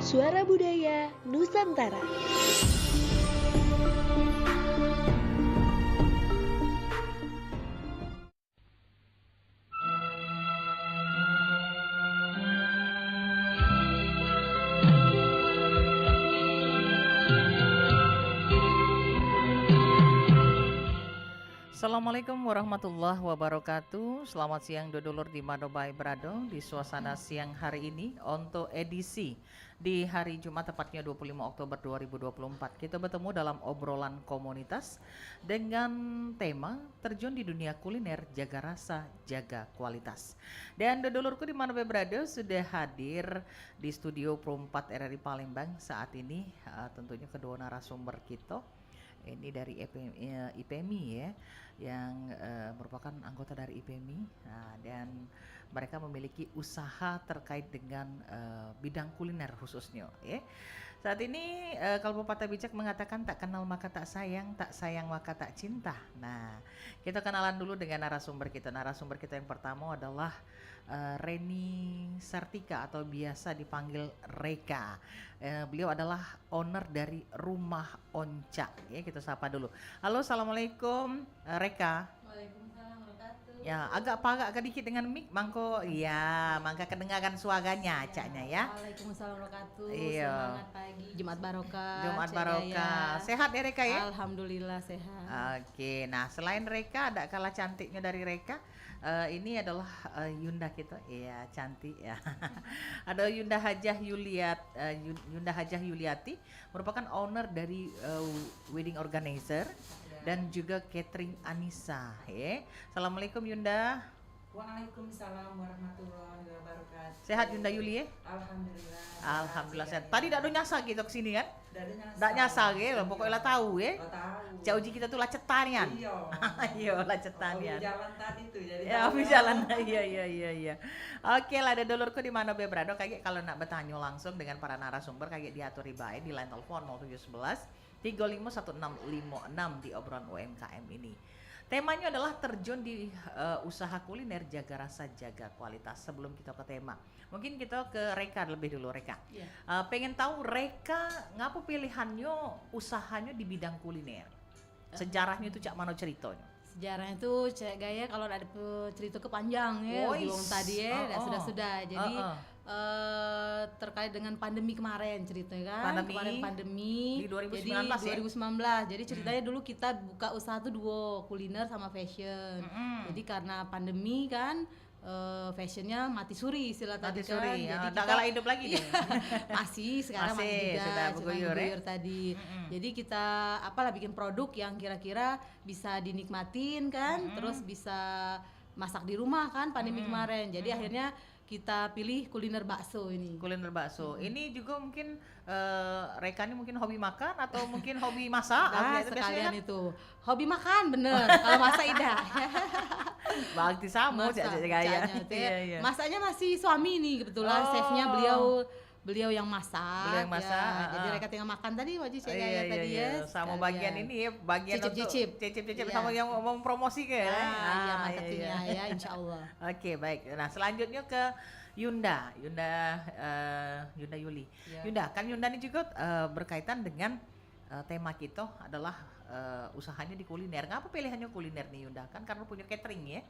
Suara Budaya Nusantara. Assalamualaikum warahmatullahi wabarakatuh. Selamat siang dodolur di Madobai Brado di suasana siang hari ini untuk edisi di hari Jumat tepatnya 25 Oktober 2024. Kita bertemu dalam obrolan komunitas dengan tema terjun di dunia kuliner, jaga rasa, jaga kualitas. Dan dodolurku di Madobai Brado sudah hadir di studio Pro 4 RRI Palembang saat ini, tentunya kedua narasumber kita. Ini dari IPMI ya, yang merupakan anggota dari IPMI, dan mereka memiliki usaha terkait dengan bidang kuliner khususnya ya. Saat ini kalau pepatah bijak mengatakan tak kenal maka tak sayang maka tak cinta. Nah, kita kenalan dulu dengan narasumber kita. Narasumber kita yang pertama adalah Reni Sartika atau biasa dipanggil Reka. Beliau adalah owner dari Rumah Onca. Ya, kita sapa dulu. Halo, assalamualaikum Reka. Waalaikumsalam warahmatullahi. Ya, agak pagak sedikit dengan mic, mangko. Ya, mangka kedengaran suaranya acaknya ya. Waalaikumsalam warahmatullahi. Iya. Semangat pagi, Jumat barokah. Jumat Cek barokah. Gaya. Sehat ya Reka ya? Alhamdulillah sehat. Oke, nah selain Reka ada kalah cantiknya dari Reka. Ini adalah Yunda kita, iya cantik ya. Ada Yunda Hajah Yuliati, merupakan owner dari wedding organizer dan juga catering Anissa. Ya. Assalamualaikum Yunda. Waalaikumsalam warahmatullahi wabarakatuh. Sehat Yunda Yuli ya? Alhamdulillah. Alhamdulillah sehat. Tadi tak ada nyasa gitu ke sini kan? Tidak Tak nyasa gitu, pokoknya lah tahu ya. Oh, tahu. Cak uji kita tuh lacetanian. Iya. Iya lacetanian. Jalan tadi tuh jadi. Ya, habis jalan. Iya. Oke lah, ada dulurku di mana Bebrado kayak kalau nak bertanya langsung dengan para narasumber kayak diatur baik di line telepon 0711 351656 di obrolan UMKM ini. Temanya adalah terjun di usaha kuliner, jaga rasa, jaga kualitas. Sebelum kita ke tema, mungkin kita ke Reka lebih dulu. Reka, pengen tahu Reka ngapa pilihannya usahanya di bidang kuliner? Sejarahnya itu cak mana ceritanya? Sejarahnya tuh Cek Gaya kalau ada cerita kepanjang ya, bilang tadi ya, sudah. Jadi terkait dengan pandemi kemarin ceritanya kan. Kemarin pandemi di 2019 jadi, ya? 2019. Jadi ceritanya dulu kita buka usaha tuh duo, kuliner sama fashion. Jadi karena pandemi kan fashionnya mati suri istilah tadi kan. Jadi tak kalah hidup lagi nih. masih sekarang masih juga sudah berguyur tadi. Jadi kita bikin produk yang kira-kira bisa dinikmatin kan, terus bisa masak di rumah kan pandemi kemarin. Jadi akhirnya kita pilih kuliner bakso ini. Kuliner bakso. Ini juga mungkin Reka ini mungkin hobi makan atau mungkin hobi masak. Sekalian itu. Hobi makan bener. Kalau masak tidak. Bakti sama Gaya. Iya. Masaknya masih suami nih kebetulan chefnya beliau yang masak. Jadi Reka tinggal makan tadi wajib Cek Gaya tadi ya. Sama bagian ini ya, bagian cicip sama yang mau promosi ke. Iya marketingnya ya insyaallah. Oke, baik. Nah, selanjutnya ke Yunda Yuli. Yunda, kan Yunda ini juga berkaitan dengan tema kita adalah usahanya di kuliner. Ngapa pilihannya kuliner nih Yunda? Kan karena punya catering ya.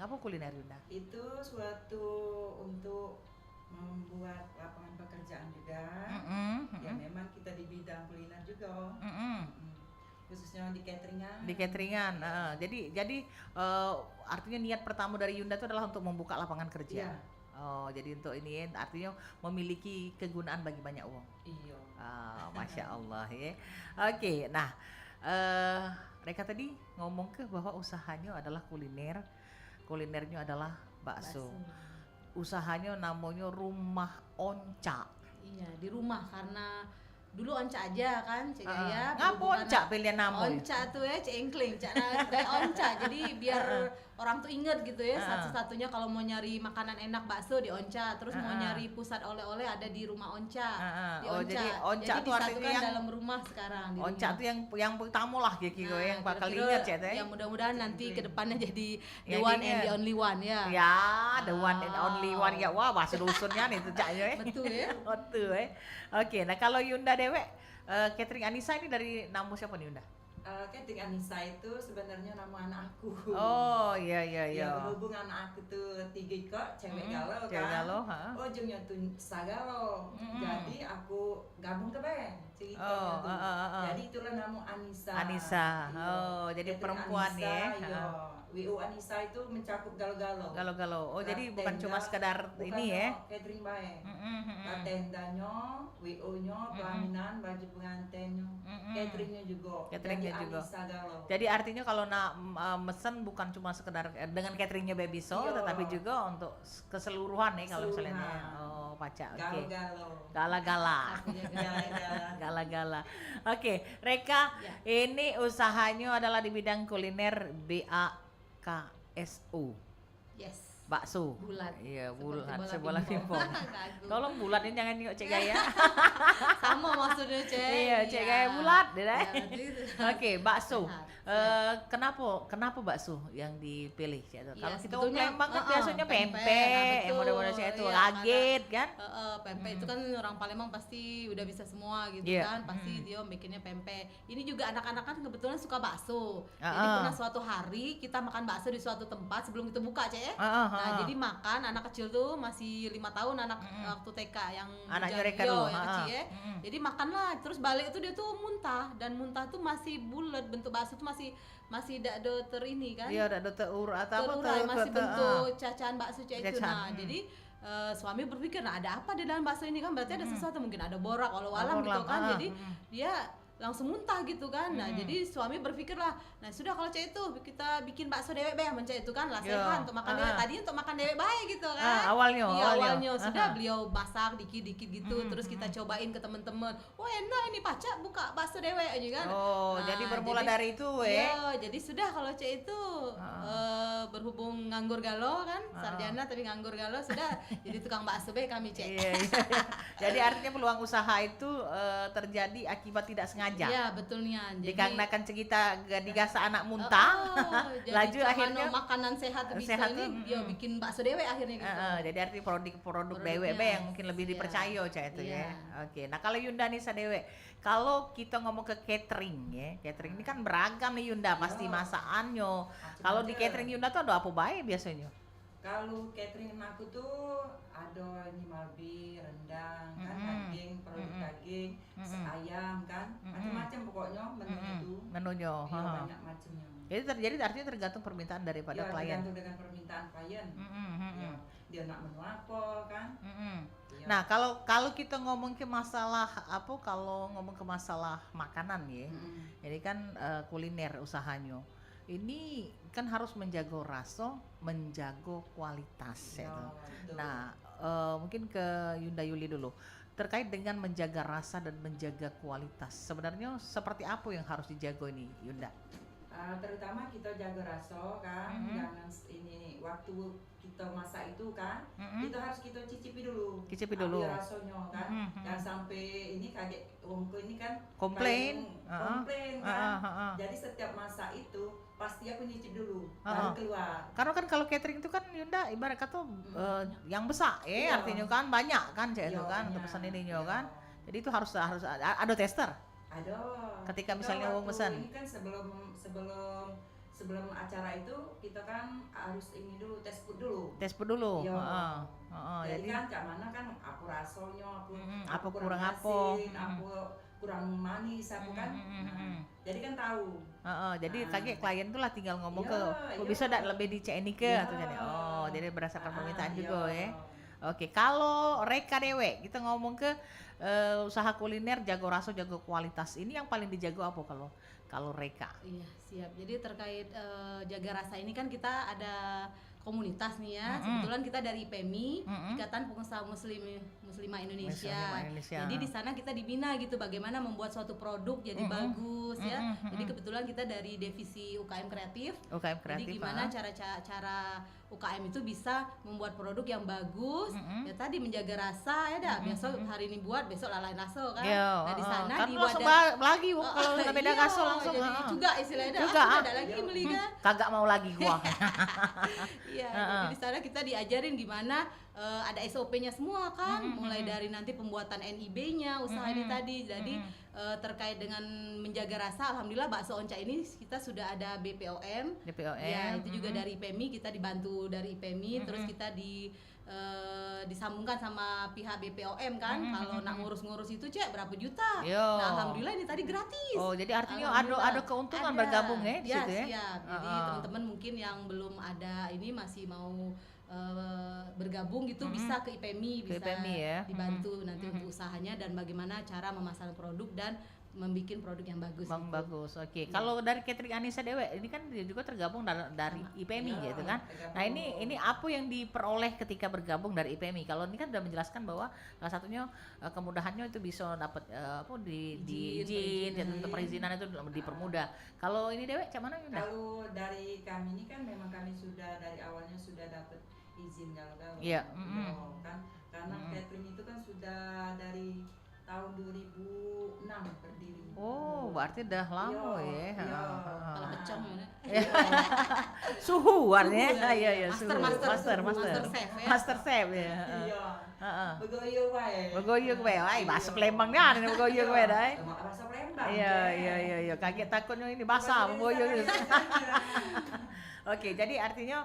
Ngapa kuliner Yunda? Itu suatu untuk membuat lapangan pekerjaan juga. Ya memang kita di bidang kuliner juga. Khususnya di cateringan. Jadi artinya niat pertama dari Yunda itu adalah untuk membuka lapangan kerja. Iya. Oh, jadi untuk ini artinya memiliki kegunaan bagi banyak uang. Iya. Masya Allah ya. Oke, nah Reka tadi ngomong ke bahwa usahanya adalah kulinernya adalah bakso. Usahanya namanya Rumah Onca. Iya, di rumah karena dulu Onca aja kan Cek Gaya. Ngapa Onca pilihan nama? Onca tuh ya cengkling, Onca. Jadi biar orang tuh inget gitu ya, satu-satunya kalau mau nyari makanan enak bakso di Onca, terus mau nyari pusat oleh-oleh ada di rumah Onca, di Oh, Onca. jadi Onca Jadi tuh artinya disatukan yang dalam rumah sekarang di Onca rumah. tuh yang pertama lah kira-kira yang bakal kira-kira ingat ya teh. ya mudah-mudahan nanti ke depannya jadi the Yang one and diingat. the only one ya. Ya, the one and only one ya. Wah, bahasa dusunnya nih tuh caknya Betul ya. Betul Oke, nah kalau Yunda dewek, catering Anissa ini dari nama siapa nih Yunda? Catering Anissa itu sebenarnya nama anak aku. Oh iya iya Ya iya. berhubung anak aku tuh tiga kok cewek galau kan. Cewek galau, ha. Ujungnya tuh sagalo. Jadi aku gabung ke band ceritanya Oh, tuh. Jadi itulah nama Anissa. Anissa. Iya. Oh, jadi Catering perempuan Anissa, ya. Iya. WO Anissa itu mencakup galau-galau. Galau-galau. Oh, jadi Lah, bukan cuma tenda, sekedar bukan ini ya. catering baik. Lah, tendanya, WO-nya, pelaminan, baju pengantinnya, cateringnya juga. Cateringnya Jadi juga. Anissa galau. Jadi artinya kalau nak mesen bukan cuma sekedar dengan cateringnya baby show, Iya. tetapi juga untuk keseluruhan nih kalau misalnya. Keseluruhan. Oh, pacar. Oke. Galau-galau. Gala-gala. Gala-gala. Gala-gala. Oke, Reka, Ya. ini usahanya adalah di bidang kuliner BAKSU. Yes. Bakso. Bulat. Iya, Seperti bulat bola sebola pingpong. pingpong. Kagum. Tolong bulat ini jangan yuk Cek Gaya. Sama maksudnya Cek. Iya, Cek Gaya bulat deh. Ya, berarti- Oke, bakso. Sehat. Kenapa bakso yang dipilih? Cik? Iya, Kalau kita sebetulnya, Palembang kan biasanya pempek, pempek, nah, yang betul. mudah-mudahan saya itu Iya, kaget kan? Pempek itu kan orang Palembang pasti udah bisa semua gitu Iya. kan, pasti dia bikinnya pempek. Ini juga anak-anak kan kebetulan suka bakso. Jadi Ah. pernah suatu hari kita makan bakso di suatu tempat sebelum kita buka Cek ya. Ah, ah, Nah ah. jadi makan anak kecil tuh masih 5 tahun anak waktu TK yang Anaknya bujang- Reka yo, dulu, yang ah, kecil ah. ya. Jadi makanlah terus balik itu dia tuh muntah dan muntah tuh masih bulat, bentuk bakso tuh masih tidak ada terini kan. Iya, ada teur atau apa Terurai masih ter- bentuk cacahan bakso Cek itu. Cacahan, Nah, jadi suami berpikir, nah ada apa di dalam bakso ini kan, berarti ada sesuatu, mungkin ada borak walau-alam gitu Walau-alam, kan. ah, Jadi dia langsung muntah gitu kan. Nah, jadi suami berpikirlah, nah sudah kalau Cek itu kita bikin bakso dewek bae mencet itu kan lah Yo, sehat untuk makan dewek. Tadi untuk makan dewek bae gitu kan. awalnya, Iya, awalnya. awalnya sudah Ah, beliau masak dikit-dikit gitu, terus kita cobain ke teman-teman. Oh, enak ini pacak buka bakso dewek aja kan. Oh, Nah, jadi bermula dari itu Iya, jadi sudah kalau Cek itu berhubung nganggur galau kan, sarjana tapi nganggur galau sudah jadi tukang bakso be kami Cek. Iya, iya. Jadi artinya peluang usaha itu terjadi akibat tidak sengaja. Iya, betulnya. Jadi Dikarenakan kita digasa anak muntah, jadi laju cuman akhirnya makanan sehat bisa sehat ini tuh, dia bikin bakso dewe akhirnya gitu. jadi arti produk Produknya, dewe yang mungkin lebih iya. dipercaya Cak itu Iya. ya. Oke, nah kalau Yunda Nisa dewe, kalau kita ngomong ke catering ya, catering ini kan beragam nih Yunda, pasti masakannya. Kalau di catering Yunda tuh ada apa baik biasanya? Kalau catering aku tuh ada nyimalbi, rendang, kan daging, produk daging, ayam kan, macam-macam pokoknya menunya tuh. Menunya, Iya, ha. banyak macamnya. Jadi terjadi artinya tergantung permintaan daripada Iya, klien. tergantung dengan permintaan klien. Iya, dia nak menu apa kan? Iya. Nah, kalau kita ngomong ke masalah apa, kalau ngomong ke masalah makanan ya, ini kan kuliner usahanya. Ini kan harus menjaga rasa, menjaga kualitas ya. Iya, toh. betul. Nah, mungkin ke Yunda Yuli dulu. Terkait dengan menjaga rasa dan menjaga kualitas. Sebenarnya seperti apa yang harus dijaga ini, Yunda? Terutama kita jaga rasa kan, jangan ini waktu kita masak itu kan, kita harus kita cicipi dulu. Cicipi dulu. Ambil rasanya kan, jangan sampai ini kaget wongku ini kan Komplain. paling komplain kan. Jadi Jadi setiap masak itu pasti aku nyicip dulu, baru keluar. karena kan kalau catering itu kan Yunda ibarat kata yang besar Iya. artinya kan banyak kan Cak, itu Iya, kan untuk banyak. pesan ininya Iya. kan. Jadi itu harus ada tester. Ada. Ketika Kita misalnya wong waktu pesan. Ini kan sebelum acara itu kita kan harus ini dulu tes food dulu. Tes dulu. Iya. Jadi Jadi kan cak mana kan apa rasanya, apa kurang apa. asin, apa kurang manis, apa kan. Nah, jadi kan tahu. Jadi Ah. kaget klien tuh lah tinggal ngomong ke, Iya, kok iya. bisa dak lebih dicek ini ke Iya. atau jadi jadi berdasarkan permintaan Iya. juga ya. Oke, kalau Reka dewe kita ngomong ke usaha kuliner jago rasa jago kualitas, ini yang paling dijago apa kalau Reka? Iya, siap. Jadi terkait jaga rasa ini kan kita ada komunitas nih ya. Kebetulan kita dari IPMI, Ikatan Pengusaha Muslimah Indonesia. Jadi di sana kita dibina gitu bagaimana membuat suatu produk jadi bagus ya. Jadi kebetulan kita dari divisi UKM Kreatif. Jadi gimana cara UKM itu bisa membuat produk yang bagus. Ya tadi menjaga rasa ya dah. Besok hari ini buat, besok lain raso kan. Nah di sana kan di langsung wadah lagi kalau udah beda raso langsung. Jadi juga istilahnya Juga, ada lagi beli kan. Kagak mau lagi gua. Iya, jadi di sana kita diajarin gimana ada SOP-nya semua kan, mulai dari nanti pembuatan NIB-nya, usaha ini tadi. Jadi terkait dengan menjaga rasa, alhamdulillah bakso Onca ini kita sudah ada BPOM. Ya, itu juga dari IPMI, kita dibantu dari IPMI, terus kita disambungkan sama pihak BPOM kan. Kalau nak ngurus-ngurus itu berapa juta. Nah, alhamdulillah ini tadi gratis. Oh, jadi artinya ada keuntungan bergabung ya di situ ya. Siap. Jadi teman-teman mungkin yang belum ada ini masih mau bergabung gitu bisa ke IPMI, bisa dibantu nanti untuk usahanya dan bagaimana cara memasarkan produk dan membuat produk yang bagus. Bagus. Oke. Kalau dari catering Anissa Dewe ini kan dia juga tergabung dari IPMI gitu kan. Nah, ini apa yang diperoleh ketika bergabung dari IPMI? Kalau ini kan sudah menjelaskan bahwa salah satunya kemudahannya itu bisa dapat izin dan untuk perizinan itu dipermudah. Kalau ini Dewe macam mana? Kalau dari kami ini kan memang kami sudah dari awalnya sudah dapat izin kalau kan karena catering itu kan sudah dari tahun 2006 berdiri. Oh, berarti udah lama ya. Kalau kecong ya. Suhu warnanya. Iya, Master chef ya. Iya. Begoyo wae. Begoyo wae. Bahasa Palembangnya ada begoyo wae dah. Bahasa Palembang. Iya. Kaget takutnya ini bahasa begoyo. Oke, jadi artinya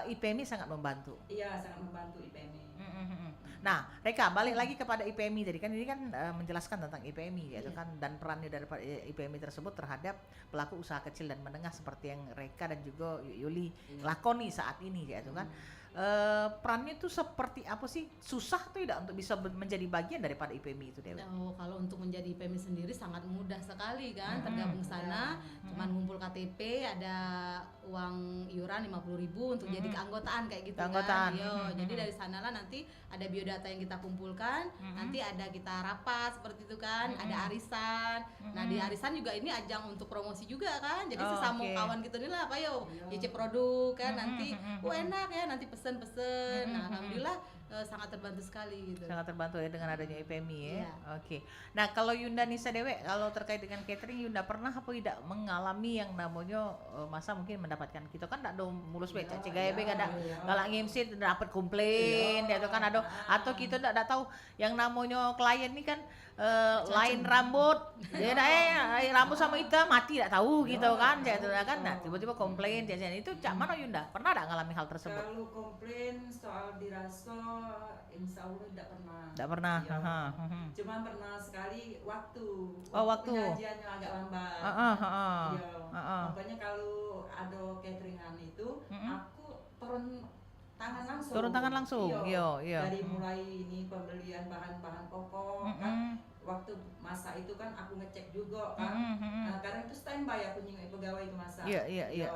IPMI sangat membantu. Iya, sangat membantu IPMI. Nah, Reka, balik lagi kepada IPMI tadi kan ini kan menjelaskan tentang IPMI gitu kan dan perannya daripada IPMI tersebut terhadap pelaku usaha kecil dan menengah seperti yang Reka dan juga Yuli lakoni saat ini gitu kan. Perannya itu seperti apa sih? Susah tuh tidak untuk bisa menjadi bagian daripada IPMI itu Dewi? Oh, kalau untuk menjadi IPMI sendiri sangat mudah sekali kan, tergabung sana, cuman ngumpul KTP, ada uang iuran 50.000 untuk jadi keanggotaan kayak gitu kan. Jadi dari sanalah nanti ada biodata yang kita kumpulkan, nanti ada kita rapat seperti itu kan, ada arisan. Nah, di arisan juga ini ajang untuk promosi juga kan. Jadi sesama kawan gitu nih lah, ayo YC produk kan nanti enak ya, nanti pesen. Nah, alhamdulillah sangat terbantu sekali gitu. Sangat terbantu ya dengan adanya IPMI ya. Oke. Nah, kalau Yunda Nisa Dewe, kalau terkait dengan catering Yunda pernah apa tidak mengalami yang namanya masa mungkin mendapatkan kita kan enggak ada mulus becak cegaya be kada galak ngimsit dapat komplain ya itu kan ada atau kita enggak tahu yang namanya klien ini kan lain rambut ya rambut sama hitam mati enggak tahu gitu kan gitu kan. Nah, tiba-tiba komplain jajan itu cak mana Yunda pernah enggak ngalami hal tersebut? Kalau komplain soal diraso insya Allah tidak pernah. Cuma pernah sekali waktu penyajiannya agak lambat. Makanya kalau ada cateringan itu aku turun tangan langsung. Iya. Dari mulai ini pembelian bahan-bahan pokok kan. Waktu masa itu kan aku ngecek juga kan. Karena itu standby aku nyinggung pegawai itu masa. Iya.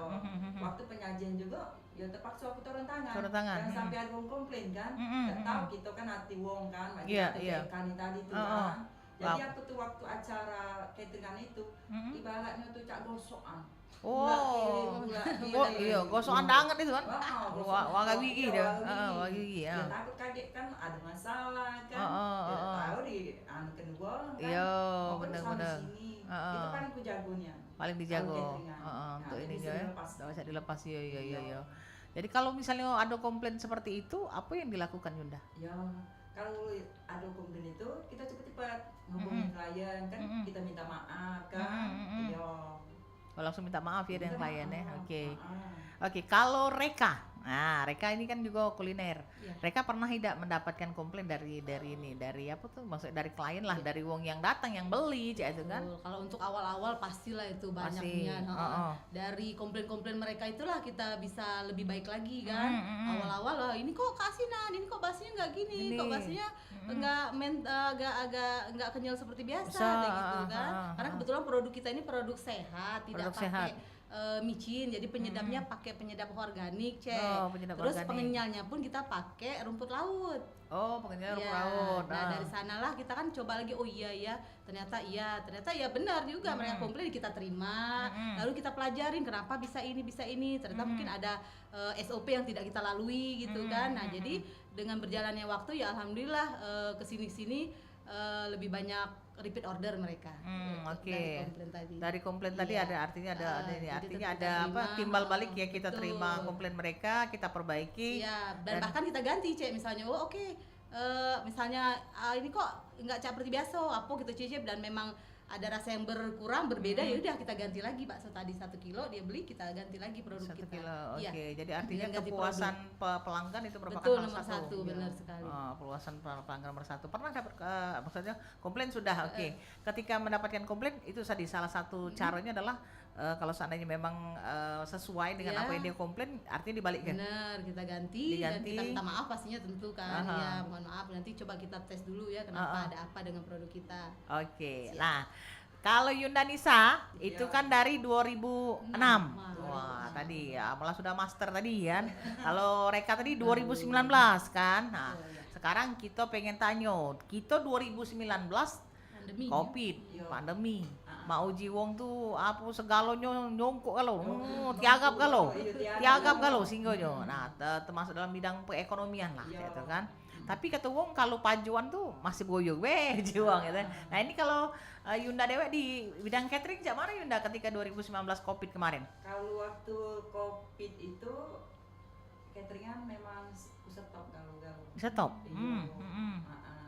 Waktu penyajian juga ya terpaksa aku turun tangan. Jangan sampai ada wong komplain kan. Enggak tahu kita kan hati wong kan, kan tadi itu kan. Jadi aku tuh waktu acara cateringan itu ibaratnya tuh cak gosokan. Iya, gosokan banget itu kan. Wah gigi dah. Wah gigi ya. Takut kaget kan ada masalah kan. Tahu di anu kedua kan. Iya, benar-benar. Itu paling ku jagonya. Paling dijago. Untuk ini ya. Enggak bisa dilepas ya. Jadi kalau misalnya ada komplain seperti itu, apa yang dilakukan Yunda? Ya, kalau ada komplain itu kita cepat-cepat ngomongin klien kan, kita minta maaf kan. Langsung minta maaf ya dengan klien ya. Oke, kalau Reka. Nah, Reka ini kan juga kuliner. Reka pernah tidak mendapatkan komplain dari apa tuh? Maksud dari klien lah, dari wong yang datang yang beli itu kan. Kalau untuk awal-awal pastilah itu banyaknya. Dari komplain-komplain mereka itulah kita bisa lebih baik lagi kan. Awal-awal ini kok keasinan, ini kok basinya enggak gini, kok basinya agak kenyal seperti biasa kayak gitu kan. Karena kebetulan produk kita ini produk sehat, tidak pakai micin, jadi penyedapnya pakai penyedap organik, Cek. Oh, penyedap Terus organik. pengenyalnya pun kita pakai rumput laut. Oh, pengenyal Ya, laut. nah dari sanalah kita kan coba lagi, oh iya ternyata ya benar juga mereka komplain, kita terima, lalu kita pelajarin kenapa bisa ini, ternyata mungkin ada SOP yang tidak kita lalui gitu kan. Nah jadi dengan berjalannya waktu ya alhamdulillah kesini lebih banyak repeat order mereka. Oke. Dari komplain tadi Iya. ada artinya ada ini, jadi artinya tetap ada kita apa terima. timbal balik ya, kita Betul. terima komplain mereka, kita perbaiki. Iya, dan bahkan kita ganti, Cek, misalnya oke, misalnya ini kok nggak seperti biasa apa gitu, Cek, dan memang ada rasa yang berkurang berbeda, ya udah kita ganti lagi bakso tadi 1 kilo dia beli, kita ganti lagi produk 1 kita. kilo. Oke, Iya. jadi artinya Dengan ganti kepuasan pelanggan itu merupakan Betul, hal nomor satu, benar sekali. Kepuasan pelanggan nomor satu. Pernah dapat maksudnya komplain sudah oke. Ketika mendapatkan komplain itu tadi salah satu caranya adalah kalau seandainya memang sesuai dengan Iya. apa yang dia komplain, artinya dibalikkan. Benar, kita ganti dan Diganti. kita minta maaf pastinya tentu kan. Aha. Ya, mohon maaf, nanti coba kita tes dulu ya kenapa ada apa dengan produk kita. Oke. Nah, kalau Yunda Nisa itu kan dari 2006. Wah, tadi ya malah sudah master tadi kan. Kalau Reka tadi 2019 kan. Nah, sekarang kita pengen tanya, kita 2019 Pandemi. Covid, Iya. pandemi. Mau uji wong tuh apa segalanya nyongkok kalau, tiagap kalau. Tiagap kalau singgonya. Nah, termasuk dalam bidang perekonomian lah Iya. gitu kan. Tapi kata wong kalau pajuan tuh masih boyong weh juang gitu. Nah, ini kalau Yunda Dewe di bidang catering cak mana Yunda ketika 2019 Covid kemarin? Kalau waktu Covid itu cateringan memang stop galau-galau. Stop. Iya.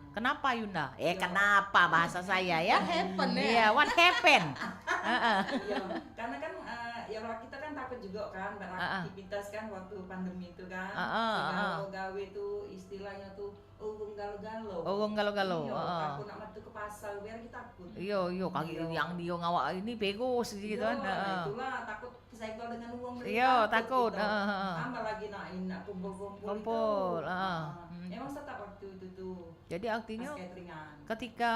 Kenapa Yunda? Iya. Kenapa bahasa saya ya? What happen ya? Iya, what happened? Heeh. Iya, karena kan ya kita kan takut juga kan beraktivitas kan waktu pandemi itu kan. Kalau gawe tuh istilahnya tuh wong galau-galau. Oh, wong galau-galau. Iya, Heeh. takut nak metu ke pasar biar kita takut. Iya, kaki Iya. yang dia ngawak ini begos gitu kan. Iya, Heeh. itulah takut kesenggol dengan uang mereka. Iya, takut. Gitu. Heeh. Tambah lagi nak kumpul-kumpul Kumpul, itu. heeh. Emang tetap waktu itu tuh Jadi artinya pas cateringan. ketika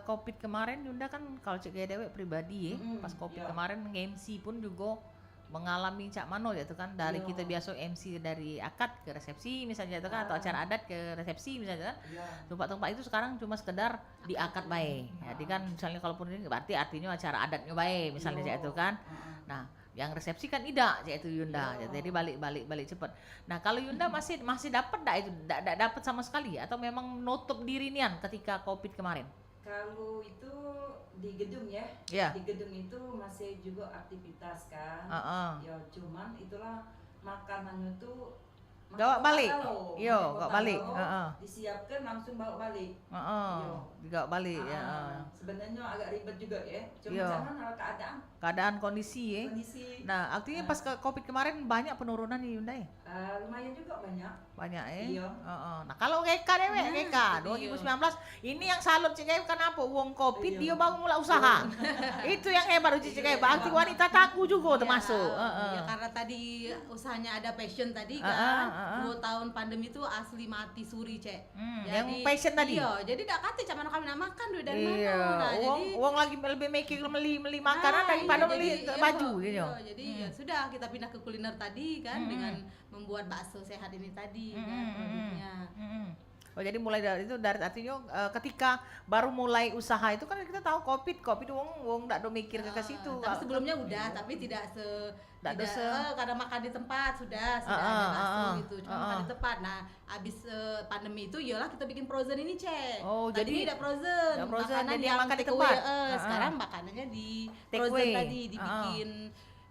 Covid kemarin Yunda kan kalau cek dewe pribadi ya, pas Covid iya. kemarin MC pun juga mengalami cak mano ya itu kan dari Iya. kita biasa MC dari akad ke resepsi misalnya itu kan atau acara adat ke resepsi misalnya kan. Iya. Tempat-tempat itu sekarang cuma sekedar di akad baik. Jadi kan misalnya kalaupun ini berarti artinya acara adatnya baik misalnya Iya. cak itu kan. Nah, yang resepsi kan tidak cak itu Yunda. Iya. Jadi balik cepet. Nah, kalau Yunda masih dapat enggak itu? Enggak dapat sama sekali atau memang nutup diri nian ketika Covid kemarin? Kalau itu di gedung ya. Iya. Di gedung itu masih juga aktivitas kan. Heeh. Ya cuman itulah makanannya tuh Bawa balik. Iya, bawa balik. Heeh. Heeh. Disiapkan langsung bawa balik. Heeh. Iya. Juga balik ya. Sebenarnya agak ribet juga ya. Cuma Iya. jangan hal keadaan Keadaan kondisi ya. kondisi Nah, artinya pas ke Covid kemarin banyak penurunan nih Yunda ya? lumayan juga banyak. Banyak ya? Iya. Heeh. Nah, kalau Eka deh, Eka 2019 ini yang salut Cik kenapa uang Covid Iya. dia baru mulai usaha. Itu yang hebat uji Cik berarti wanita taku juga termasuk. Ya, karena tadi usahanya ada passion tadi Heeh, kan. heeh. 2 tahun pandemi itu asli mati suri, Cek. Yang passion tadi. Iya, jadi dak kate cuman kami nak makan duit dari Iya, mana. Nah, uang lagi lebih mikir beli makanan daripada beli baju gitu. Jadi ya sudah kita pindah ke kuliner tadi kan dengan membuat bakso sehat ini tadi kan produknya. Oh jadi mulai dari itu dari artinya ketika baru mulai usaha itu kan kita tahu covid wong ndak do mikir ke situ. Tapi sebelumnya udah, tapi tidak karena makan di tempat sudah ada bakso gitu, cuma makan di tempat. Nah, abis pandemi itu iyalah kita bikin frozen ini, Cek. Oh, tadi jadi tidak frozen, nggak frozen, makanan jadi yang makan di take away, tempat. sekarang makanannya di Take frozen away. tadi dibikin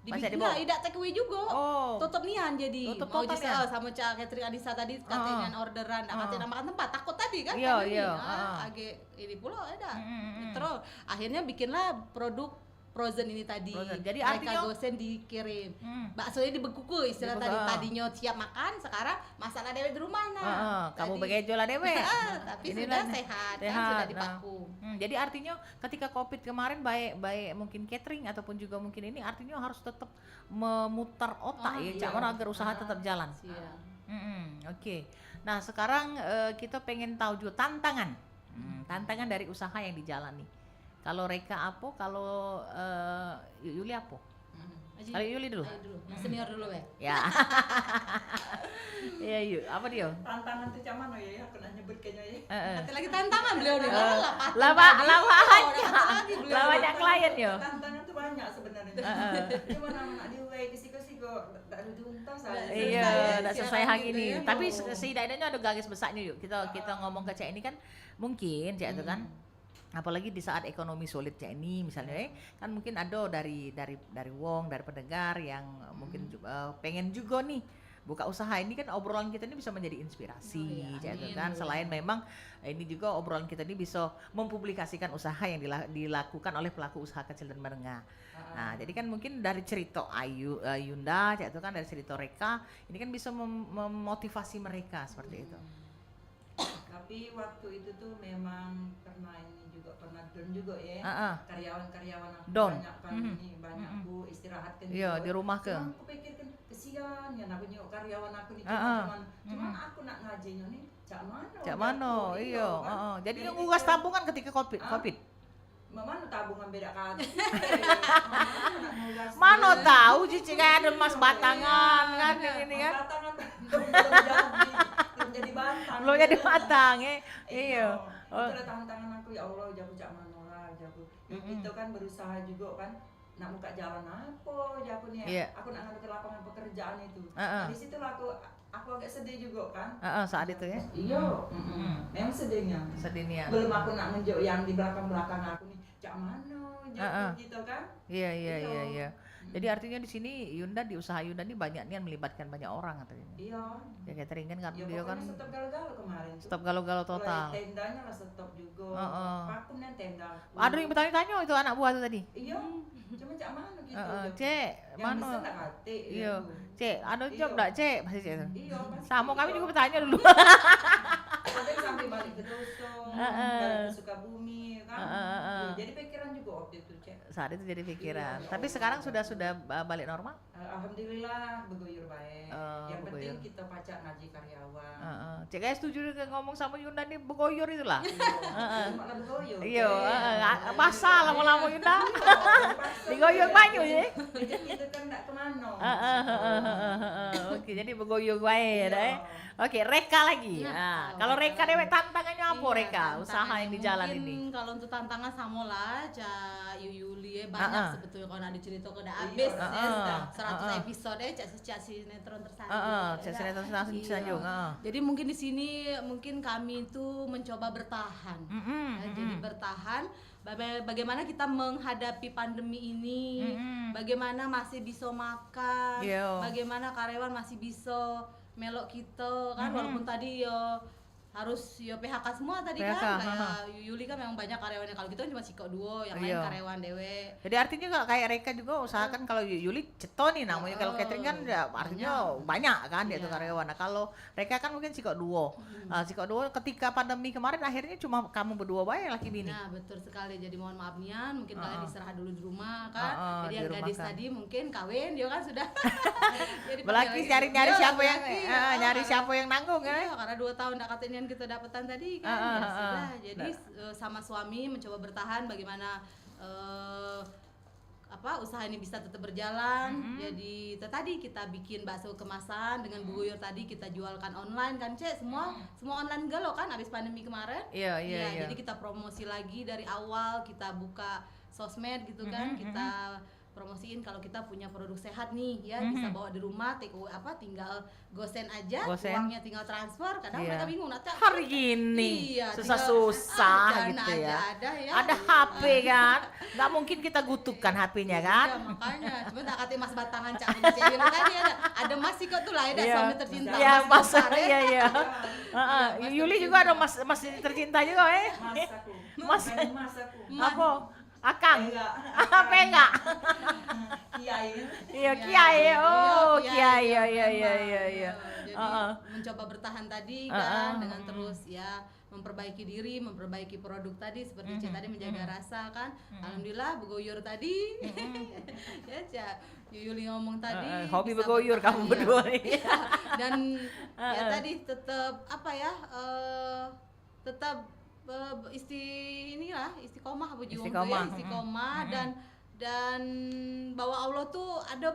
Masa dibikin dibawa? tidak take away juga. Oh. Tutup nian jadi. Tutup Mau total jisa nian? sama Cak Catering Adisa tadi katanya orderan, katanya makan tempat. Takut tadi kan Iya, pandemi. iya, Agak ini pula ada. Terus akhirnya bikinlah produk frozen ini tadi. Frozen. Jadi Mereka artinya gosen dikirim. Baksonya dibekuku istilah tadi. Tadinya siap makan, sekarang masalah dewe di rumah kamu Tadi- begejo lah dewe. tapi Inilah sudah nih. sehat, kan Sehat, sudah nah. dipaku. Jadi artinya ketika covid kemarin baik mungkin catering ataupun juga mungkin ini artinya harus tetap memutar otak ya, Cak Mano, agar usaha tetap jalan. Siap. Oke. Nah sekarang kita pengen tahu juga tantangan tantangan dari usaha yang dijalani. Kalau Reka apa, kalau Yuli apa? Kalau Yuli dulu. Ayo dulu. Yang senior dulu ya. Ya. Iya, yuk. Apa dia? Tantangan tuh cuman ya, aku nak nyebut kayaknya ya. Nanti lagi tantangan beliau nih. Banyak klien yo. Tantangan tuh banyak sebenarnya. Cuma nak diuai ke siko-siko tak ada tuntas aja. Iya, enggak selesai hari ini. Gitu ya. Tapi setidaknya ada garis besarnya yuk. Kita ngomong ke Cek ini kan mungkin Cek itu kan apalagi di saat ekonomi sulit Cek ini misalnya kan mungkin ada dari wong dari pendengar yang mungkin pengen juga nih buka usaha ini kan obrolan kita ini bisa menjadi inspirasi Cek itu kan selain memang ini juga obrolan kita ini bisa mempublikasikan usaha yang dilakukan oleh pelaku usaha kecil dan menengah. Nah, jadi kan mungkin dari cerita Yunda Cek itu kan dari cerita Reka ini kan bisa memotivasi mereka seperti itu. Tapi waktu itu tuh memang pernah down juga ya. Karyawan-karyawan aku Down. banyak kan ini banyak aku istirahatkan Iya, juga. di rumah ke. Cuman aku pikirkan kesian ya aku nyok karyawan aku nih cuman aku nak ngajinya nih cak mano. Iya, jadi yang nguras tabungan ketika Covid. Mana tabungan beda kali. Mana tahu cici kayak ada emas batangan kan ini kan. Batangan belum jadi batang. Belum jadi batang iya. Itulah tantangan aku ya Allah jago cak mano lah jago. Itu kan berusaha juga kan nak buka jalan apa jago nih. Aku nak ngambil ke lapangan pekerjaan itu. Di situ aku agak sedih juga kan. Saat itu ya. Iya. Memang sedihnya. Belum aku nak ngejuk yang di belakang aku nih. Cak mano gitu kan. Iya. Jadi artinya di sini Yunda di usaha Yunda ini banyak nih melibatkan banyak orang katanya. Iya. Ya catering kan Ya, dia kan stop galau-galau kemarin. stop galau-galau total. Tendanya lah stop juga. Vakumnya tenda. Ada yang bertanya-tanya itu anak buah itu tadi. Iya. Cuma cak mano gitu. Cek, yang mana? bisa tak hati. Iya. Cek, ada job enggak, Cek? Pasti Cek itu. Iya. pasti. Sama kami juga bertanya dulu. Ada yang sampai balik ke Dosong, balik ke Sukabumi kan. Ya, jadi pikiran juga waktu itu, Cek. Saat itu jadi pikiran. Iya, Tapi ya sekarang Allah. sudah balik normal? Alhamdulillah begoyor baik. Yang penting begoyor. kita pacak ngaji karyawan. Cek kayak setuju dengan ngomong sama Yunda nih begoyor itulah. Cuma lah begoyor. Iya, Cek. masa lama-lama Yunda. Pasal Digoyor ya. banyak ya. Jadi kita kan enggak kemana. Oke, jadi begoyor baik Iya. Oke, Reka lagi. Nah, Kalau Reka dewek tantangannya apa Iya, Reka? Usaha tantangannya yang di jalan mungkin ini. Kalau untuk tantangan sama lah, Yuli banyak sebetulnya kalau ada cerita udah habis Iya, 100 episode cak sinetron tersanjung. Cek sinetron Iya. tersanjung. Jadi mungkin di sini mungkin kami itu mencoba bertahan. Jadi bertahan. Bagaimana kita menghadapi pandemi ini? Bagaimana masih bisa makan? Iya. Bagaimana karyawan masih bisa melok kita kan? Walaupun tadi harus PHK semua tadi PHK, kan kayak Yuli kan memang banyak karyawannya, kalau gitu kan cuma sikok duo yang lain Iya. karyawan dewe. Jadi artinya juga kayak Reka juga usahakan kalau Yuli ceto nih namanya kalau catering kan ya artinya banyak kan dia tuh Iya. karyawan. Nah kalau Reka kan mungkin sikok duo. Sikok duo ketika pandemi kemarin akhirnya cuma kamu berdua bae laki bini. Nah betul sekali, jadi mohon maaf Nian, mungkin kalian istirahat dulu di rumah kan. Jadi di yang rumah gadis kan. tadi mungkin kawin dia kan sudah. Jadi Belaki panggil nyari lagi. siapa Iya, yang belaki, nyari siapa yang nanggung ya. Iya, karena 2 tahun nggak katanya kita dapatan tadi kan, ya sudah. Jadi sama suami mencoba bertahan bagaimana usaha ini bisa tetap berjalan. Jadi tadi kita bikin bakso kemasan dengan buyur tadi kita jualkan online kan Cek, semua online galau kan abis pandemi kemarin. Iya. Jadi kita promosi lagi dari awal, kita buka sosmed gitu kan, kita promosiin kalau kita punya produk sehat nih ya, bisa bawa di rumah, take away tinggal gosen aja, uangnya tinggal transfer. Kadang mereka bingung nanti hari gini tinggal susah dana gitu ya. ada ya. Ada HP kan, nggak mungkin kita gutupkan HP-nya kan. Iya, makanya cuma tak kata mas batangan cak cewek tadi ada mas kok tuh lah ya, Iya. suami tercinta Iya, mas Gopar, ya. iya. Mas Yuli tercinta. juga ada mas tercinta juga Mas aku. Apa? Akang. Enggak. Apa enggak? Kiai. Iya, Kiai. Oh, Kiai. Iya. Jadi mencoba bertahan tadi kan dengan terus ya memperbaiki diri, memperbaiki produk tadi seperti Cik tadi menjaga rasa kan. Alhamdulillah begoyor tadi. Ya Cak Yuli ngomong tadi hobi bisa begoyor bertahan, kamu ya. berdua nih. Dan ya tadi tetap tetap istiqomah Istiqomah. istiqomah dan dan bahwa Allah tuh ada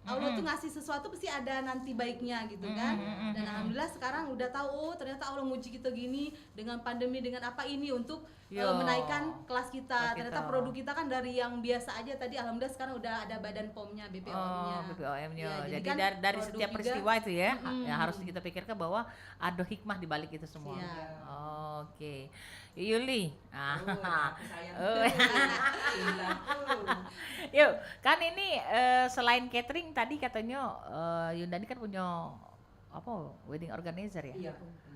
Allah tuh ngasih sesuatu pasti ada nanti baiknya gitu kan. Dan alhamdulillah sekarang udah tahu, oh ternyata Allah nguji kita gini dengan pandemi, dengan apa ini untuk menaikkan kelas kita. Ternyata produk kita kan dari yang biasa aja tadi, alhamdulillah sekarang udah ada badan POM-nya, BPOM-nya. BPOM-nya. Ya, jadi kan dari setiap juga, peristiwa itu ya, yang harus kita pikirkan bahwa ada hikmah di balik itu semua. Iya. Oke. Yuli. Yuk, kan ini selain catering tadi katanya Yunda ini kan punya apa wedding organizer ya? Iya.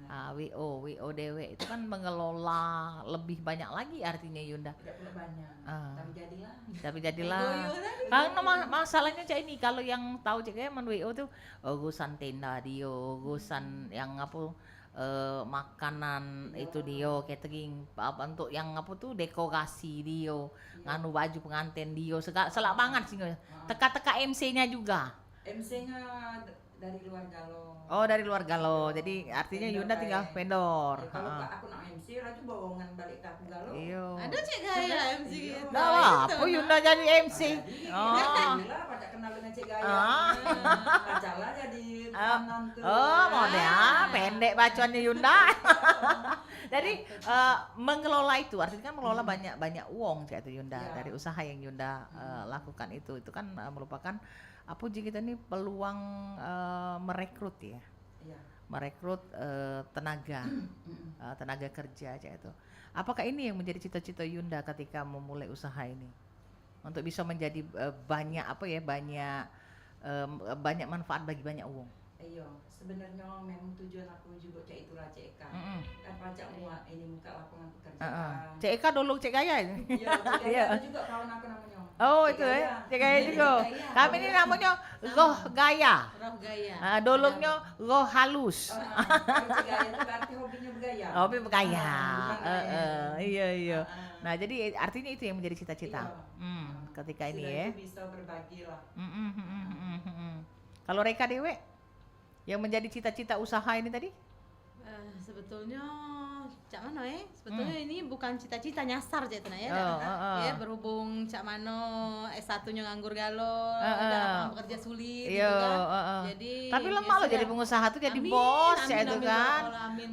WODW itu kan mengelola lebih banyak lagi artinya Yunda. Tidak perlu banyak, tapi jadilah. Tapi jadilah. Karena masalahnya cak ini kalau yang tahu cak kayak WO tuh gusan tenda dia, gusan yang apa makanan itu dia, catering apa untuk yang apa tuh dekorasi dia, nganu baju pengantin dia, selak banget sih. Teka-teka MC-nya juga. MC-nya dari luar Galo. Oh, dari luar Galo. Jadi artinya Yunda tinggal vendor. Ya, kalau aku nak MC, raju bawangan balik ke aku Galo. Iya. Ada Cik Gaya MC gitu. Dah apa Yunda jadi MC? Alhamdulillah pada kenal dengan Cik Gaya. Kacalah jadi penonton. Model pendek bacuannya Yunda. Jadi mengelola itu artinya kan mengelola banyak uang kayak itu Yunda dari usaha yang Yunda lakukan itu kan merupakan apa jika kita ini peluang merekrut ya. Merekrut tenaga kerja aja itu. Apakah ini yang menjadi cita-cita Yunda ketika memulai usaha ini untuk bisa menjadi banyak manfaat bagi banyak uang? Iya, sebenarnya memang tujuan aku juga cek itulah CK. Kan pajak ini muka lapangan pekerjaan. CK dulu Cek Gaya ini. Iya, Cek Gaya juga kawan aku namanya. Oh itu ya, Cek Gaya juga. Kami ini namanya Roh Gaya. Roh Gaya. Dulunya Roh Halus. Cek Gaya itu berarti hobinya bergaya. Hobi bergaya. Iya. Nah jadi artinya itu yang menjadi cita-cita. Ketika ini ya. Bisa berbagi lah. Kalau Reka Dewe yang menjadi cita-cita usaha ini tadi? Sebetulnya Cak Mano sebetulnya ini bukan cita-cita nyasar Cak ya. Ya berhubung Cak Mano S1-nya nganggur Galo, ada pekerja sulit gitu kan. Jadi tapi lemah loh jadi pengusaha tuh jadi bos ya itu kan.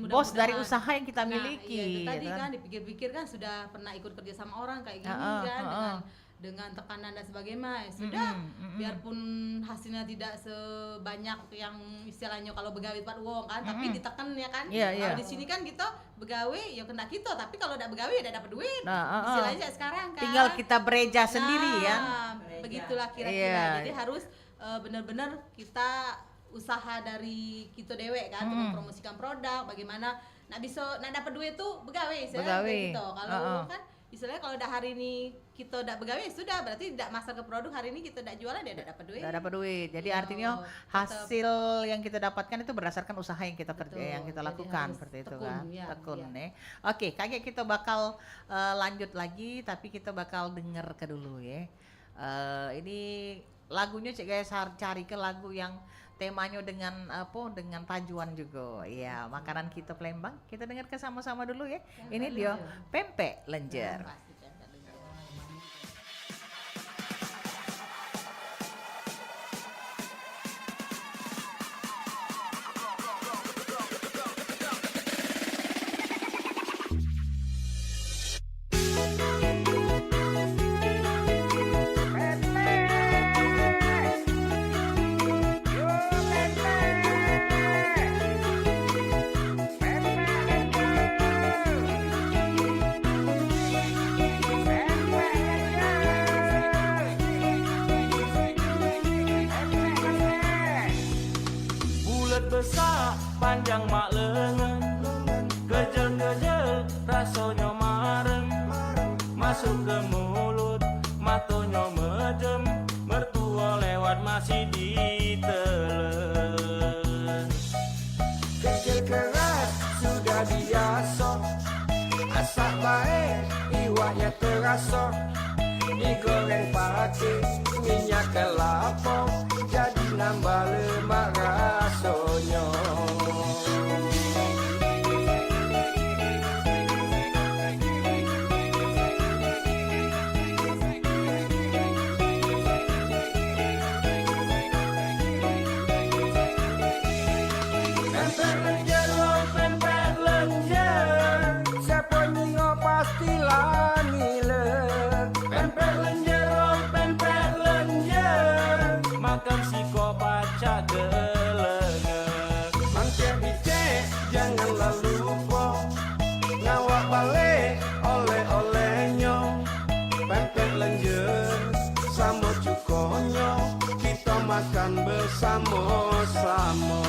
Bos dari usaha yang kita miliki. Iya, tadi kan dipikir-pikir kan sudah pernah ikut kerja sama orang kayak gini kan dengan tekanan dan sebagainya. Sudah biarpun hasilnya tidak sebanyak yang istilahnya kalau begawe dapat uang kan, tapi ditekan ya kan. Kalau di sini kan kita begawe ya kena kita, tapi kalau tidak begawe ya tidak dapat duit. Istilahnya sekarang kan. Tinggal kita bereja sendiri ya. Begitulah kira-kira. Jadi harus benar-benar kita usaha dari kita dewe kan untuk mempromosikan produk, bagaimana nak dapat duit tuh begawe istilahnya gitu. Kalau kan istilahnya kalau udah hari ini kita udah begawe sudah berarti tidak masuk ke produk, hari ini kita udah jualan dia udah dapat duit. Udah dapat duit. Jadi artinya hasil yang kita dapatkan itu berdasarkan usaha yang kita kerja, yang kita lakukan seperti itu kan. Tekun nih. Oke, kakek kita bakal lanjut lagi tapi kita bakal denger ke dulu ya. Ini lagunya Cik Gaya cari ke lagu yang temanya dengan dengan pajuan juga. Iya, makanan kita Palembang. Kita dengar ke sama-sama dulu ya. Ini dia pempek lenjer. Besar panjang mak lengan, kejel-kejel rasanya marem, masuk ke mulut matonya medem, mertua lewat masih ditelen. Kecil keras sudah biasa, asak baik iwaknya terasa, digoreng pakai minyak kelapa, jadi nambah lemak rasanya. bersama-sama.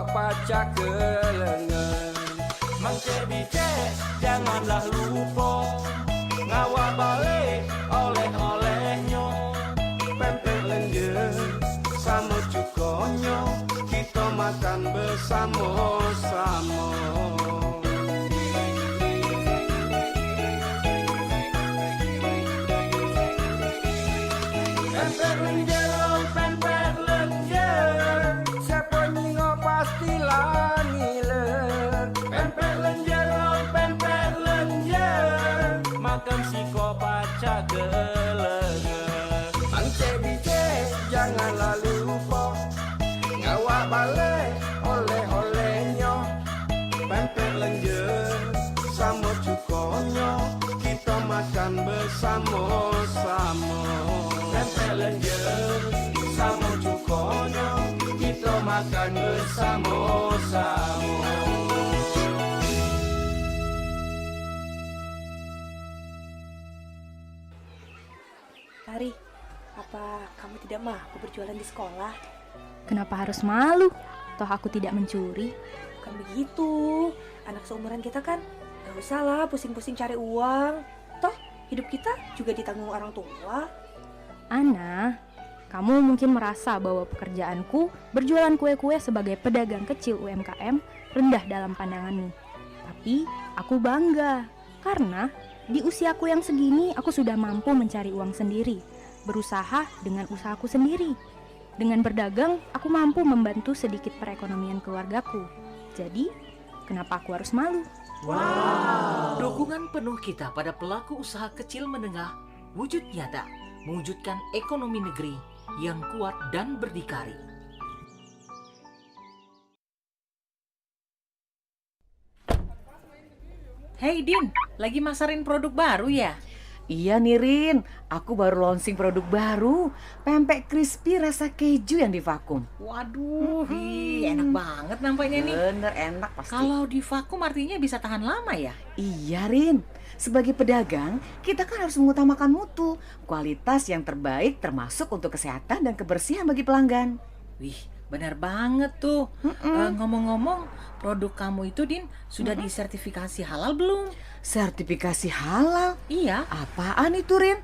Pacak kelengan Mangke bicek janganlah lupa Ngawak balik oleh-olehnya Pempek lenjer sama cukonyo Kita makan bersama-sama. Pempek lenjer, pempek lenjer Siapa nyingo pastilah ngiler. Pempek lenjer, pempek lenjer Makan siko baca gelengan. Angce bice janganlah lupa Ngawak balik oleh-olehnya Pempek lenjer sama cukonyo Kita makan bersama-sama. Pempek lenjer sama cukonyo Kita makan bersama-sama. Tari, apa kamu tidak mampu berjualan di sekolah? Kenapa harus malu? Toh aku tidak mencuri. Bukan begitu. Anak seumuran kita kan gak usah lah pusing-pusing cari uang. Toh hidup kita juga ditanggung orang tua. Ana, kamu mungkin merasa bahwa pekerjaanku berjualan kue-kue sebagai pedagang kecil UMKM rendah dalam pandanganmu. Tapi aku bangga karena di usiaku yang segini aku sudah mampu mencari uang sendiri, berusaha dengan usahaku sendiri. Dengan berdagang, aku mampu membantu sedikit perekonomian keluargaku. Jadi, kenapa aku harus malu? Dukungan penuh kita pada pelaku usaha kecil menengah wujud nyata, mewujudkan ekonomi negeri yang kuat dan berdikari. Hey Din, lagi masarin produk baru ya? Iya nih Rin, aku baru launching produk baru, pempek crispy rasa keju yang divakum. Waduh, enak banget nampaknya nih. Bener enak pasti. Kalau divakum artinya bisa tahan lama ya? Iya Rin, sebagai pedagang kita kan harus mengutamakan mutu, kualitas yang terbaik termasuk untuk kesehatan dan kebersihan bagi pelanggan. Wih, benar banget tuh. Ngomong-ngomong, produk kamu itu Din sudah disertifikasi halal belum? Sertifikasi halal? Iya. Apaan itu Rin?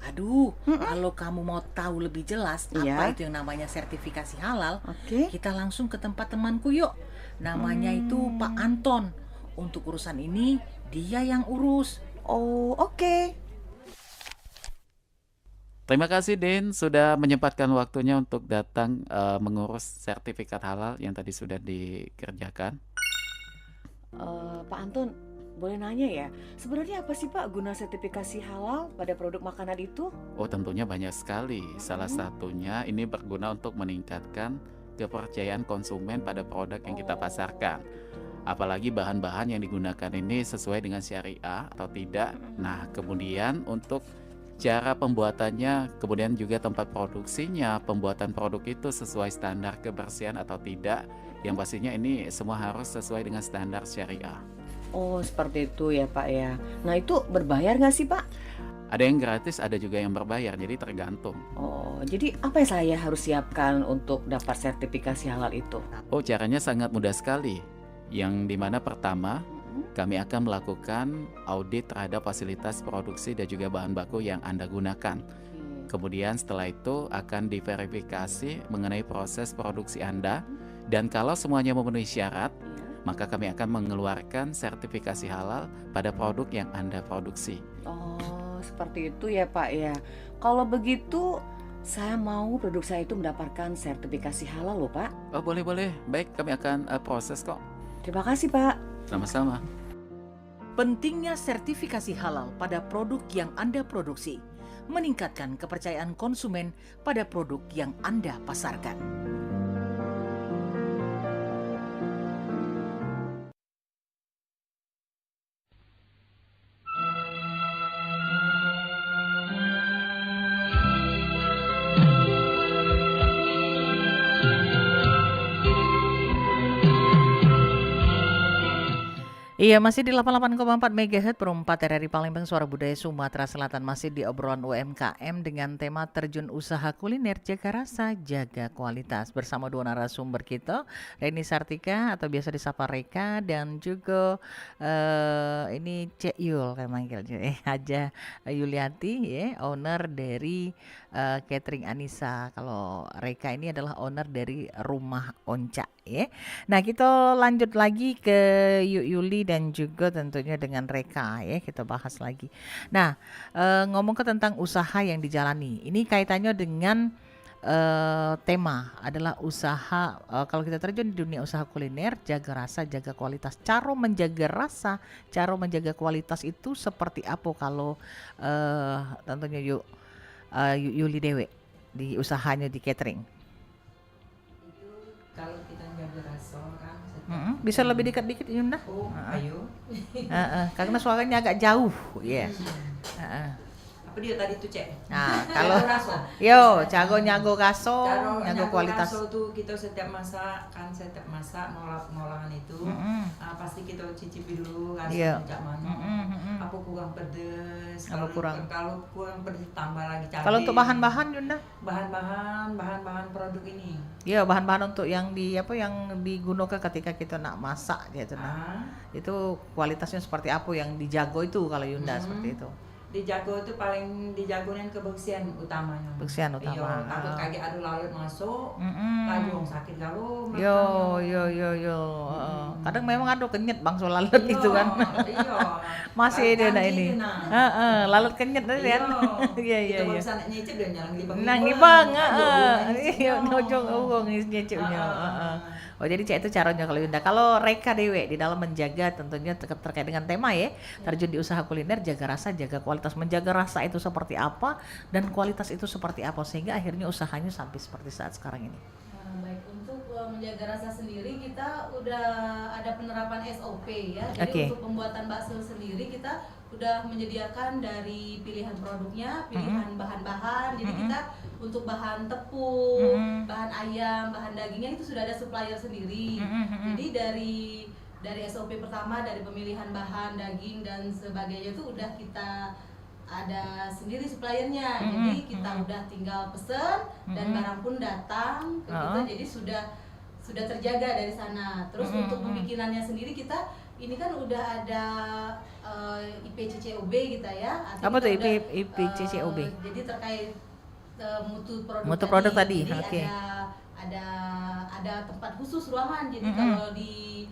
Aduh, kalau kamu mau tahu lebih jelas Iya. apa itu yang namanya sertifikasi halal, Oke. kita langsung ke tempat temanku yuk. Namanya itu Pak Anton. Untuk urusan ini dia yang urus. Oh oke. Terima kasih Din sudah menyempatkan waktunya untuk datang mengurus sertifikat halal yang tadi sudah dikerjakan. Pak Anton, boleh nanya ya, sebenarnya apa sih Pak guna sertifikasi halal pada produk makanan itu? Oh tentunya banyak sekali. Salah satunya ini berguna untuk meningkatkan kepercayaan konsumen pada produk yang kita pasarkan. Apalagi bahan-bahan yang digunakan ini sesuai dengan syariah atau tidak. Nah kemudian untuk cara pembuatannya, kemudian juga tempat produksinya, pembuatan produk itu sesuai standar kebersihan atau tidak. Yang pastinya ini semua harus sesuai dengan standar syariah. Oh seperti itu ya Pak ya. Nah itu berbayar nggak sih Pak? Ada yang gratis, ada juga yang berbayar, jadi tergantung. Oh jadi apa yang saya harus siapkan untuk dapat sertifikasi halal itu? Oh caranya sangat mudah sekali. Yang dimana pertama kami akan melakukan audit terhadap fasilitas produksi dan juga bahan baku yang Anda gunakan. Kemudian setelah itu akan diverifikasi mengenai proses produksi Anda. Dan kalau semuanya memenuhi syarat, maka kami akan mengeluarkan sertifikasi halal pada produk yang Anda produksi. Oh seperti itu ya Pak ya. Kalau begitu saya mau produk saya itu mendapatkan sertifikasi halal loh Pak. Oh boleh-boleh, baik kami akan proses kok. Terima kasih Pak. Sama-sama. Pentingnya sertifikasi halal pada produk yang Anda produksi. meningkatkan kepercayaan konsumen pada produk yang Anda pasarkan. Iya, masih di 88,4 MHz perempat RRI Palembang, Suara Budaya Sumatera Selatan, masih di obrolan UMKM dengan tema terjun usaha kuliner, jaga rasa, jaga kualitas, bersama dua narasumber kita, Reni Sartika atau biasa disapa Reka, dan juga ini Cek Yul kayak manggilnya, Haja Yuliati ya, owner dari catering Anissa. Kalau Reka ini adalah owner dari Rumah Onca ya. Nah, kita lanjut lagi ke Yuli dan juga tentunya dengan Reka ya, kita bahas lagi. Nah, ngomong ke tentang usaha yang dijalani, ini kaitannya dengan tema adalah usaha, kalau kita terjun di dunia usaha kuliner, jaga rasa, jaga kualitas. Cara menjaga rasa, cara menjaga kualitas itu seperti apa kalau tentunya Yuli Dewe di usahanya di catering? Itu kalau kita jaga rasa kan bisa lebih dekat dikit Yunda? Oh, ayo. Karena suaranya agak jauh ya. Apa dia tadi tuh, Cek? Nah, kalau rasa. yo cago nyago raso, Kalau nyago kualitas. Raso tuh kita setiap masak ngolahan itu pasti kita cicipi dulu rasanya cak mana. Apa kurang pedes? Apa kurang? Kalau kurang pedes tambah lagi cabai. Kalau untuk bahan-bahan Yunda? Bahan-bahan produk ini. Iya, bahan-bahan untuk yang digunakan ketika kita nak masak gitu itu kualitasnya seperti apa yang dijago itu kalau Yunda seperti itu? Dijago itu paling dijagoin kebersihan utamanya. Kebersihan utama. Iya, takut kayak ada lalat masuk, lagi orang sakit kalau Yo. Kadang memang ada kenyet bang soal lalat itu kan. Iya. Masih ada ini. Lalat kenyet tadi kan. Iya. Kita bisa nyicip dan nyala ngibang. Nah ngibang, iya, ujung nyicipnya. Oh jadi cek itu caranya kalau Yunda. Kalau Reka Dewe di dalam menjaga tentunya terkait dengan tema ya, terjun di usaha kuliner, jaga rasa, jaga kualitas. Menjaga rasa itu seperti apa dan kualitas itu seperti apa sehingga akhirnya usahanya sampai seperti saat sekarang ini. Baik, untuk menjaga rasa sendiri kita udah ada penerapan SOP ya. Jadi untuk pembuatan bakso sendiri kita udah menyediakan dari pilihan produknya, pilihan bahan-bahan. Jadi kita untuk bahan tepung, bahan ayam, bahan dagingnya itu sudah ada supplier sendiri. Jadi dari SOP pertama, dari pemilihan bahan, daging dan sebagainya itu udah kita ada sendiri suppliernya. Jadi kita udah tinggal pesen dan barang pun datang ke kita. Jadi sudah terjaga dari sana. Terus untuk pembikinannya sendiri kita ini kan udah ada IPCCOB kita ya. Apa tuh IPCCOB? Jadi terkait mutu produk tadi. Jadi ada tempat khusus ruangan. Jadi kalau di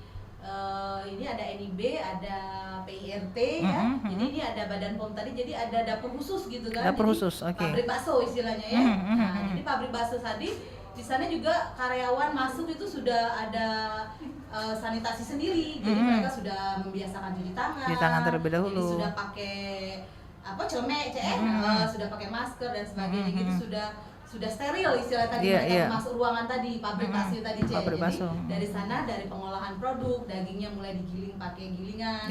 ini ada NIB, ada PIRT ya. Jadi ini ada Badan POM tadi. Jadi ada dapur khusus gitu kan. Dapur khusus, oke. Pabrik bakso istilahnya ya. Nah, jadi pabrik bakso tadi di sana juga karyawan masuk itu sudah ada sanitasi sendiri. Jadi mereka sudah membiasakan cuci tangan terlebih dahulu. Jadi sudah pakai celemek, sudah pakai masker dan sebagainya gitu, sudah steril istilah tadi mereka masuk ruangan tadi pabrik bakso tadi Jadi dari sana dari pengolahan produk dagingnya mulai digiling pakai gilingan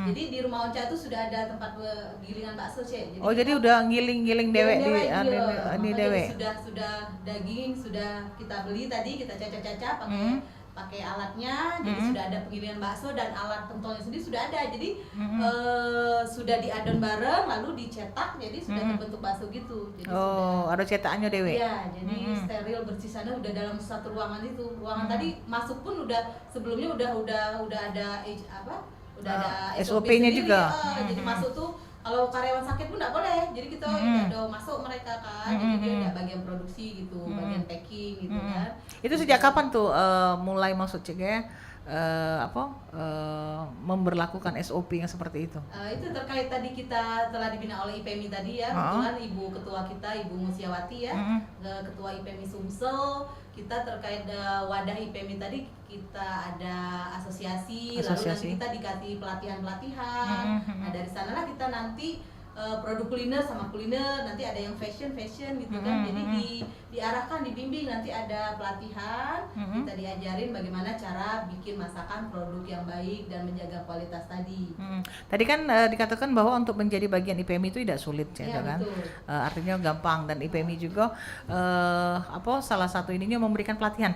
jadi di Rumah Onca itu sudah ada tempat gilingan bakso jadi udah giling dewe di dewe sudah daging sudah kita beli tadi kita cacah pakai alatnya, jadi sudah ada penggilingan bakso dan alat pentolnya sendiri sudah ada, jadi sudah diadon bareng lalu dicetak, jadi sudah terbentuk bakso gitu. Jadi ada cetakannya dewe. Iya, jadi steril bersih sana udah dalam satu ruangan itu. Ruangan tadi masuk pun udah sebelumnya udah ada ada SOP-nya juga. Jadi masuk tuh kalau karyawan sakit pun nggak boleh, jadi kita ada masuk mereka kan, jadi dia ada bagian produksi gitu, bagian packing gitu kan. Itu sejak kapan tuh mulai maksudnya memberlakukan SOP yang seperti itu? Itu terkait tadi kita telah dibina oleh IPMI tadi ya, kebetulan Ibu Ketua kita, Ibu Musiawati ya, Ketua IPMI Sumsel, kita terkait wadah IPMI tadi kita ada asosiasi. Lalu nanti kita dikasih pelatihan. Nah dari sanalah kita nanti produk kuliner sama kuliner, nanti ada yang fashion gitu kan. Jadi diarahkan, dibimbing, nanti ada pelatihan, kita diajarin bagaimana cara bikin masakan produk yang baik dan menjaga kualitas tadi. Tadi kan dikatakan bahwa untuk menjadi bagian IPMI itu tidak sulit ya, kan? Artinya gampang, dan IPMI juga salah satu ininya memberikan pelatihan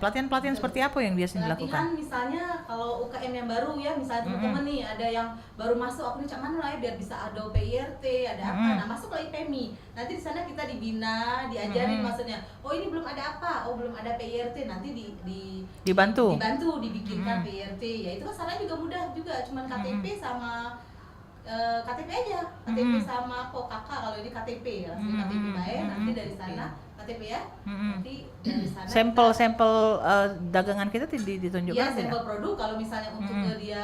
seperti apa yang biasanya dilakukan? Pelatihan misalnya kalau UKM yang baru ya, misalnya teman-teman nih ada yang baru masuk, aku nih mana lah ya biar bisa ada PIRT, ada apa, nah masuk ke IPMI, nanti di sana kita dibina, diajarin maksudnya, oh ini belum ada apa, oh belum ada PIRT, nanti dibantu dibikinkan PIRT, ya itu kan salahnya juga mudah juga, cuman KTP sama KTP aja, KTP sama kakak, kalau ini KTP ya, KTP baik, nanti dari sana KTP ya, nanti dari sana sampel dagangan kita ditunjukkan ya, tidak? sampel produk, kalau misalnya untuk dia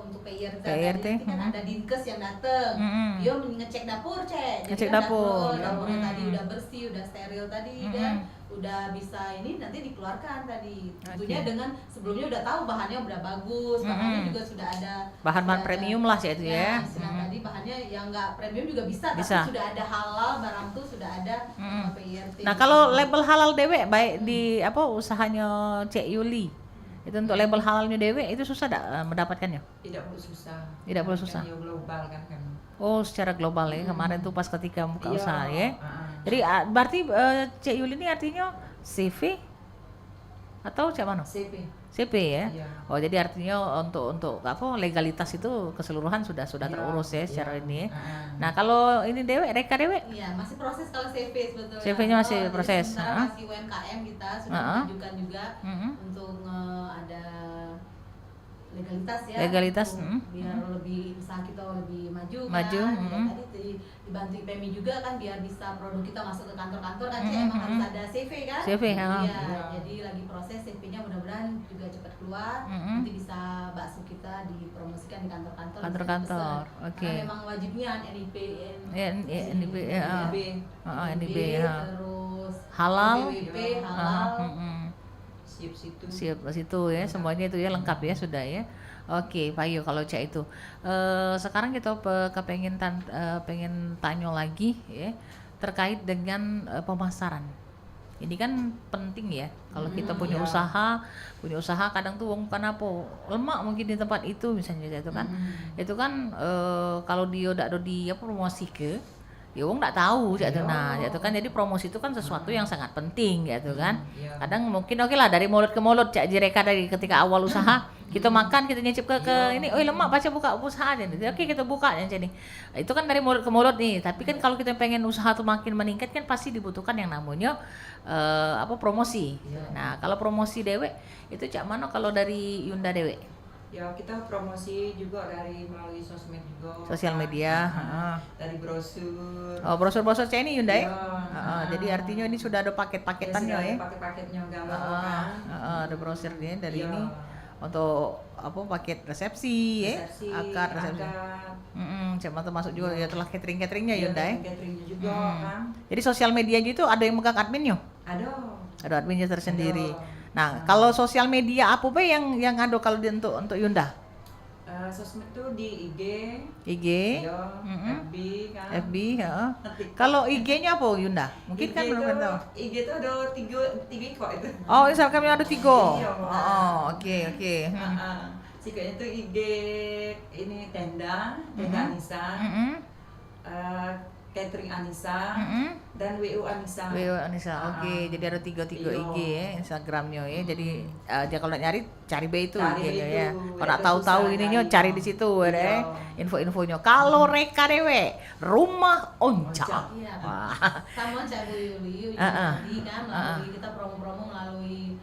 untuk PIRT tadi kan ada dinkes yang dateng, dia ngecek dapur, ngecek kan dapurnya tadi udah bersih, udah steril tadi, dan udah bisa ini nanti dikeluarkan tadi, tentunya dengan sebelumnya udah tahu bahannya udah bagus, bahannya juga sudah ada bahan-bahan premium lah ya itu ya. Tadi bahannya yang nggak premium juga bisa, tapi sudah ada halal, barang tuh sudah ada PIRT. Nah kalau label halal dewe baik di usahanya Cek Yuli itu, untuk label halalnya dewe itu susah mendapatkannya? Tidak perlu susah. Tidak perlu susah. Kan global kan. Oh, secara global ya. Kemarin tuh pas ketika buka usaha ya. Jadi berarti Cek Yuli ini artinya CV atau cak mana? CP ya. Iya. Oh, jadi artinya untuk legalitas itu keseluruhan sudah terurus ya secara ini. Nah, kalau ini reka dewe? Iya, masih proses kalau CV sebetulnya. CV-nya masih proses. Masih UMKM kita sudah mengajukan juga untuk ada legalitas ya. Legalitas, biar lebih usaha kita lebih maju. Tadi dibantu IPMI juga kan, biar bisa produk kita masuk ke kantor-kantor kan, emang harus ada CV kan. CV Jadi lagi proses CV-nya, mudah-mudahan juga cepat keluar. Nanti bisa bakso kita dipromosikan di kantor-kantor. Kantor-kantor. Oke. Karena memang wajibnya NIP, NIB terus halal, BWP, halal. Siap situ ya, semuanya itu ya lengkap ya sudah ya. Oke, Pak Yo, kalau Cak itu sekarang kita pengen tanya lagi ya terkait dengan pemasaran. Ini kan penting ya, kalau kita punya usaha kadang tuh wong kan lemak mungkin di tempat itu misalnya itu kan. Itu kan kalau dia udah ada di promosi ke ya wong nggak tahu gitu. Nah itu kan, jadi promosi itu kan sesuatu yang sangat penting gitu kan. Kadang mungkin lah dari mulut ke mulut, Cak Jireka dari ketika awal usaha kita makan, kita nyicip ke ini, lemak baca buka usaha aja nih. Oke, kita buka aja nih. Itu kan dari mulut ke mulut nih. Tapi kan kalau kita pengen usaha tuh makin meningkat kan pasti dibutuhkan yang namanya promosi. Nah kalau promosi dewe itu Cak mana kalau dari Yunda dewe? Ya kita promosi juga melalui sosmed juga. Sosial media. Dari brosur. Oh, brosur Cak ini Yunda ya? Jadi artinya ini sudah ada paket-paketannya ya? Paket-paketnya gambar kan. Ada brosur nih dari ini untuk paket resepsi ya? Akad resepsi. Cak mana masuk juga ya, telah cateringnya Yunda ya? Cateringnya juga kan. Jadi sosial medianya itu ada yang megang adminnya? Ada adminnya tersendiri. Nah, kalau sosial media apa yang ada kalau untuk Yunda? Sosmed tuh di IG, FB kan. FB, Kalau IG-nya apa Yunda? Mungkin IG kan belum tahu. IG tuh ada tiga kok itu. Oh, Instagramnya ada 3. Oke. Sikatnya tuh IG ini tenda Anissa. Catering Anissa dan WU Anissa. Oke. Jadi ada 3 IG ya Instagramnya ya. Jadi kalau nak nyari cari B itu IG-nya ya. Kalau nak tahu ininya cari di situ ya. Info-infonya. Kalau reka dewe Rumah Onca. Iya. Sama Cak Bu Yuli tadi kan melalui kita promo-promo melalui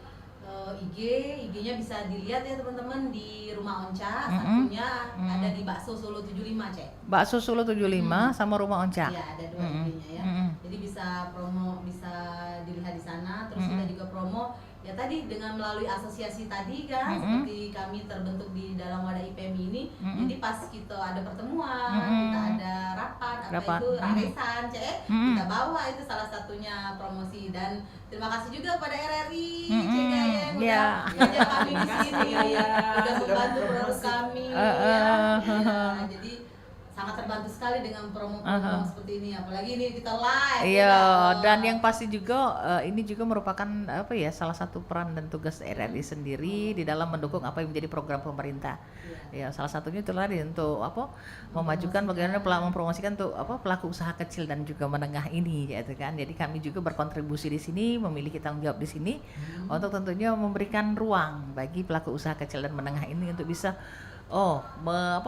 IG-nya bisa dilihat ya teman-teman di Rumah Onca. Satunya ada di Bakso Solo 75 Cek. Bakso Solo 75 sama Rumah Onca. Iya, ada 2 IG-nya ya. Jadi bisa promo, bisa dilihat di sana. Terus kita juga promo ya tadi dengan melalui asosiasi tadi kan, seperti kami terbentuk di dalam wadah IPMI ini. Jadi pas kita ada pertemuan, kita ada rapat itu raresan Cek, kita bawa itu salah satunya promosi. Dan terima kasih juga kepada RRI Cek yang udah ngajak kami di sini, udah membantu produk kami. Jadi sangat terbantu membantu sekali dengan promo-promo seperti ini, apalagi ini kita live. Iya, ya. dan yang pasti juga ini juga merupakan apa ya, salah satu peran dan tugas RRI sendiri di dalam mendukung apa yang menjadi program pemerintah. Ya, salah satunya itu tadi untuk apa, memajukan bagaimana mempromosikan untuk apa pelaku usaha kecil dan juga menengah ini, gitu kan. Jadi kami juga berkontribusi di sini, memiliki tanggung jawab di sini untuk tentunya memberikan ruang bagi pelaku usaha kecil dan menengah ini untuk bisa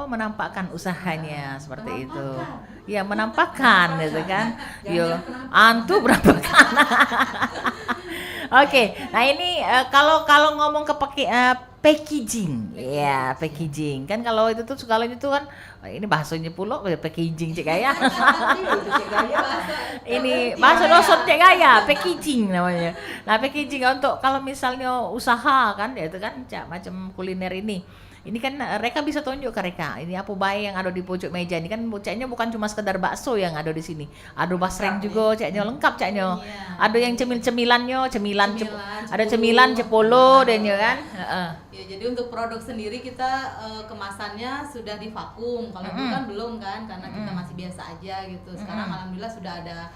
menampakkan usahanya seperti itu. Ya, menampakkan gitu kan. Yo, antu benampakkan. Oke, nah ini kalau ngomong ke packaging, ya packaging kan kalau itu tuh segalanya itu kan ini bahasanya pula packaging Cek Gaya. Ini bahasa dosen Cek Gaya, packaging namanya. Nah packaging untuk kalau misalnya usaha kan, ya itu kan macam kuliner ini. Ini kan mereka bisa tunjuk ke mereka. Ini apa bayi yang ada di pojok meja ini kan caknya bukan cuma sekedar bakso yang ada di sini. Ada basreng juga caknya lengkap caknya. Ada yang cemilannya, ada cemilan cepolo dan ya kan. Ya, jadi untuk produk sendiri kita kemasannya sudah divakum. Kalau dulu kan belum kan, karena kita masih biasa aja gitu. Sekarang alhamdulillah sudah ada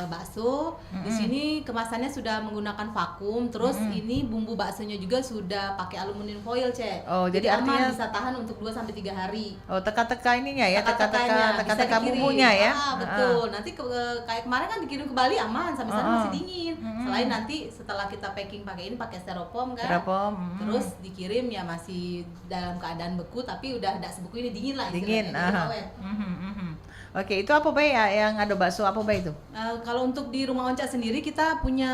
bakso. Di sini kemasannya sudah menggunakan vakum. Terus ini bumbu baksonya juga sudah pakai aluminium foil, Cek. Oh, jadi aman, artinya bisa tahan untuk 2 sampai 3 hari. Oh, teka-teka ininya ya, Teka-tekanya, bisa teka-teka dikirim. bumbunya ya. Betul. Nanti kayak kemarin kan dikirim ke Bali aman, sampai sana masih dingin. Selain nanti setelah kita packing pakai ini pakai styrofoam kan. Styrofoam. Terus dikirim ya masih dalam keadaan beku tapi udah tidak sebeku ini, dingin lah Dingin. istilahnya, jadi awet. Oke, itu apa Bay ya yang ada bakso apa Bay itu? Kalau untuk di Rumah Onca sendiri kita punya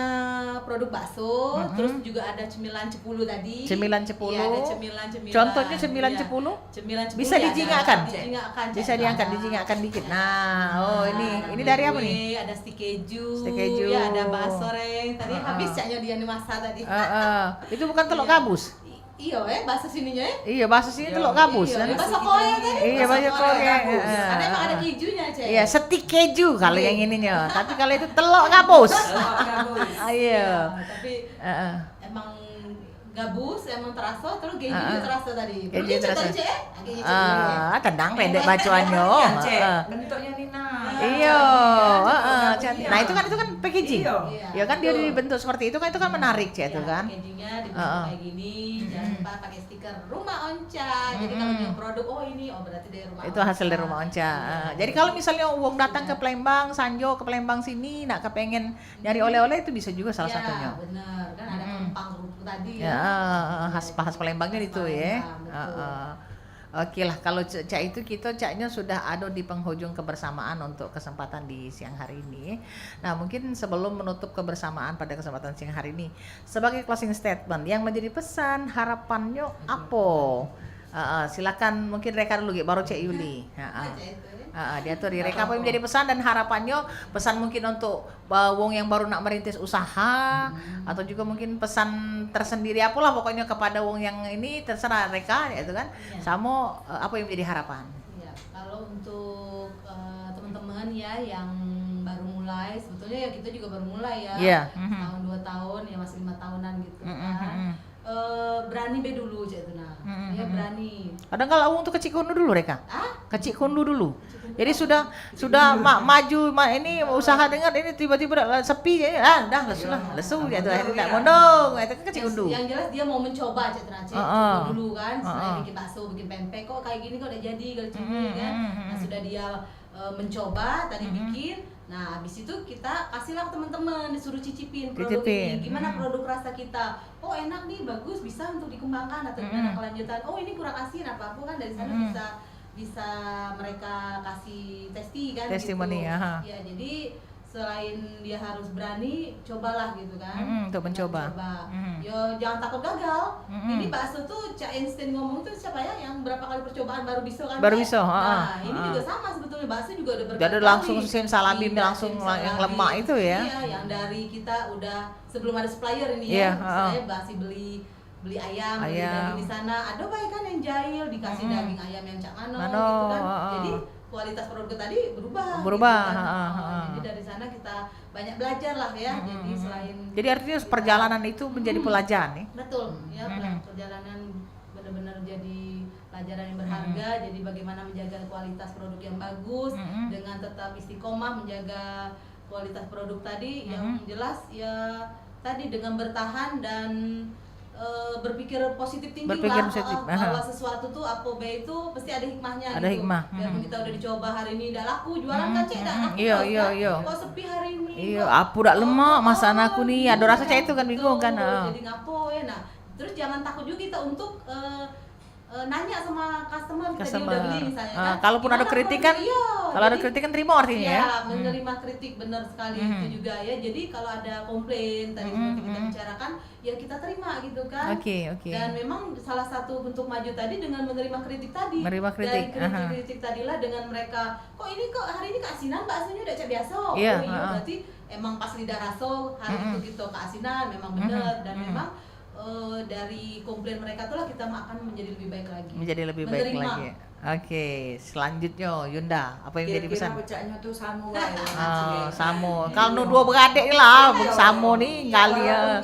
produk bakso, terus juga ada cemilan cepulu tadi. Cemilan cepulu. Iya, ada cemilan. Contohnya cemilan Iya. cepulu? Cemilan cepulu Bisa ya, dijingakkan? dijingakkan. Bisa dijingakkan dikit. Nah, ini dari apa nih? Ada stik keju. Stik keju. Ya, ada bakso goreng. Tadi habis caknya dia masak tadi. Itu bukan telur Iya. gabus? Iya, bahasa sininya ya. Iya, bahasa sini telur gabus kan? Bahasa Korea tadi. Iya, bahasa Korea. Karena emang ada kejunya, Cek. Iya, stik keju kalau yang ininya. Tapi kalau itu telur gabus. Iya. Tapi emang gabus emang terasa, terus keju juga terasa tadi. Keju terasa. Tenang pendek Iya, bacuannya. Bentuknya Nina. Iya, cantik. Nah itu kan packaging. Ya kan dia dibentuk seperti itu kan menarik Cek itu kan. Packagingnya dibentuk kayak gini, jangan lupa pakai stiker Rumah Onca. Jadi kalau dia produk ini berarti dari Rumah Itu hasil dari Rumah Onca. Jadi kalau misalnya uang datang ke Palembang, Sanjo ke Palembang sini, nak kepengen nyari oleh-oleh itu bisa juga salah satunya. Ya benar, kan ada kempang kerupuk tadi ya. Khas Palembangnya itu ya. Oke lah, kalau Cak itu Caknya sudah ada di penghujung kebersamaan untuk kesempatan di siang hari ini. Nah mungkin sebelum menutup kebersamaan pada kesempatan siang hari ini, sebagai closing statement yang menjadi pesan harapannya apa? Silakan mungkin Reka dulu, baru Cak Yuli. Dia tuh Reka apa yang menjadi pesan dan harapannya, pesan mungkin untuk wong yang baru nak merintis usaha atau juga mungkin pesan tersendiri apalah pokoknya kepada wong yang ini, terserah Reka ya itu kan. Sama apa yang menjadi harapan? Ya, kalau untuk teman-teman ya yang baru mulai, sebetulnya ya kita juga baru mulai ya. Tahun 2 tahun ya, masih 5 tahunan gitu kan. Berani dulu Cak Tuna. Ya berani. Kadang kalau untuk kecik kundu dulu Reka. Kecik kundu dulu. Jadi sudah maju ini usaha dengar ini tiba-tiba sepi ya, dah lesu ya tuh akhirnya tak mondong, itu kan kecik kundu. Yang jelas dia mau mencoba Cak Tuna, dulu kan. Selain bikin bakso, bikin pempek kok kayak gini kok udah jadi cumi kan. Nah, sudah dia mencoba tadi bikin. Nah, habis itu kita kasihlah ke teman-teman, disuruh cicipin produk ini. Gimana produk rasa kita? Oh, enak nih, bagus, bisa untuk dikembangkan atau gimana kelanjutan. Oh, ini kurang asin apa kan dari sana bisa mereka kasih testimoni gitu. ya. Ya, jadi selain dia harus berani, cobalah gitu kan. Untuk mencoba. Yo, jangan takut gagal. Ini bakso tuh Cak Einstein ngomong tuh siapa ya, yang berapa kali percobaan baru bisa kan? Baru bisa. Nah, ini juga sama sebetulnya, bakso juga udah berkali-kali. Jadi langsung salabim langsung yang lemak itu ya. Iya, yang dari kita udah sebelum ada supplier ini ya. Saya masih beli ayam, beli daging di sana. Ada baik kan yang jahil dikasih daging ayam yang Cak Mano gitu kan. Jadi kualitas produk tadi berubah. Gitu kan. Jadi dari sana kita banyak belajar lah ya. Jadi artinya perjalanan itu menjadi pelajaran nih. Betul, ya perjalanan benar-benar jadi pelajaran yang berharga. Jadi bagaimana menjaga kualitas produk yang bagus dengan tetap istiqomah menjaga kualitas produk tadi. Yang jelas ya tadi dengan bertahan dan berpikir positif tinggi Berpikir lah, positif, bahwa sesuatu tuh apa itu pasti ada hikmahnya Ada gitu. hikmah, Biarpun kita udah dicoba hari ini udah laku jualan kan cek dah laku Iya, terus iya, kan. iya. Kok sepi hari ini Iya, kok- aku dak lemak masa anakku nih, ada rasa cek itu kan bingung kan. Jadi ngapo ya. Nah, terus jangan takut juga kita untuk nanya sama customer kita dia udah beli misalnya kan. Kalaupun ada Gimana kritikan, produk- iya, kalau ada jadi- kritikan terima artinya ya. Ya, menerima kritik benar sekali itu juga ya. Jadi kalau ada komplain tadi seperti kita bicarakan, ya kita terima gitu kan. Oke, oke. Dan memang salah satu bentuk maju tadi dengan menerima kritik tadi. Menerima kritik, Dan kritik tadilah dengan mereka, kok hari ini keasinan baksonya udah cek biasa. Iya, Oh iya, berarti emang pas lidah raso hari itu gitu keasinan memang benar dan memang dari komplain mereka itulah kita akan menjadi lebih baik lagi. Menjadi lebih baik Menerima. lagi. Oke, selanjutnya Yunda, apa yang menjadi pesan? Kira-kira pecahnya tuh sama Samo. Kalau nu dua beradik ni lah, Samo ni kali ya.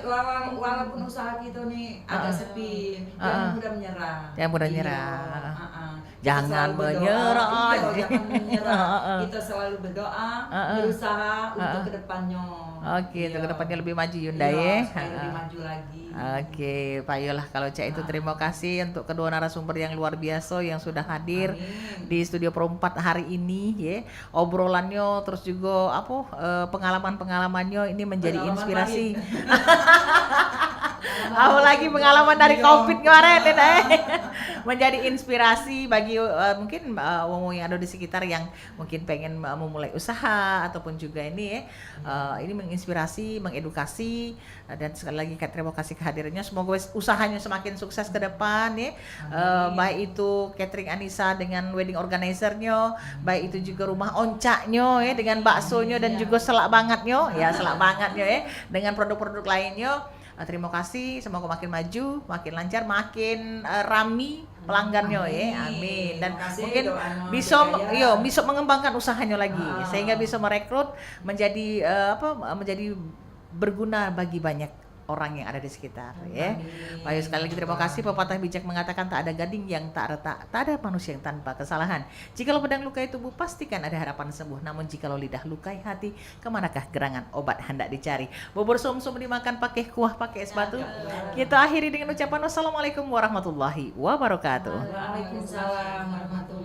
Walaupun usaha kita nih agak sepi, jangan mudah menyerah. Jangan mudah Iya, nyerah. Kita Jangan selalu berdoa. menyerah. Iya, jangan menyerah. Kita selalu berdoa, berusaha untuk kedepannya. Oke, untuk Iya. kedepannya lebih maju Yunda Iya, ya. supaya lebih maju lagi. Oke, Pak Yolah kalau Cak itu terima kasih untuk kedua narasumber yang luar biasa yang sudah hadir di Studio Pro 4 hari ini ya. Obrolannya terus juga pengalaman-pengalamannya ini menjadi Pengalaman inspirasi. Apalagi pengalaman dari Covid kemarin menjadi inspirasi bagi mungkin wong yang ada di sekitar yang mungkin pengen memulai usaha ataupun juga ini ini menginspirasi, mengedukasi dan sekali lagi terima kasih kehadirannya. Semoga usahanya semakin sukses ke depan ya. Baik itu catering Anissa dengan wedding organizer-nya, baik itu juga rumah oncaknya ya dengan baksonya dan juga selak bangetnya ya, selak bangetnya ya dengan produk-produk lainnya. Terima kasih, semoga makin maju, makin lancar, makin rami pelanggannya ya. Amin. Dan Terima kasih, mungkin doanya bisa bisa mengembangkan usahanya lagi sehingga bisa merekrut menjadi menjadi berguna bagi banyak orang yang ada di sekitar ya. Baik, sekali lagi terima kasih. Pepatah bijak mengatakan tak ada gading yang tak retak, tak ada manusia yang tanpa kesalahan. Jikalau pedang lukai tubuh pastikan ada harapan sembuh, namun jikalau lidah lukai hati, kemanakah gerangan obat hendak dicari. Bubur sum-sum dimakan pakai kuah, pakai es batu. Kita akhiri dengan ucapan wassalamualaikum warahmatullahi wabarakatuh. Waalaikumsalam warahmatullahi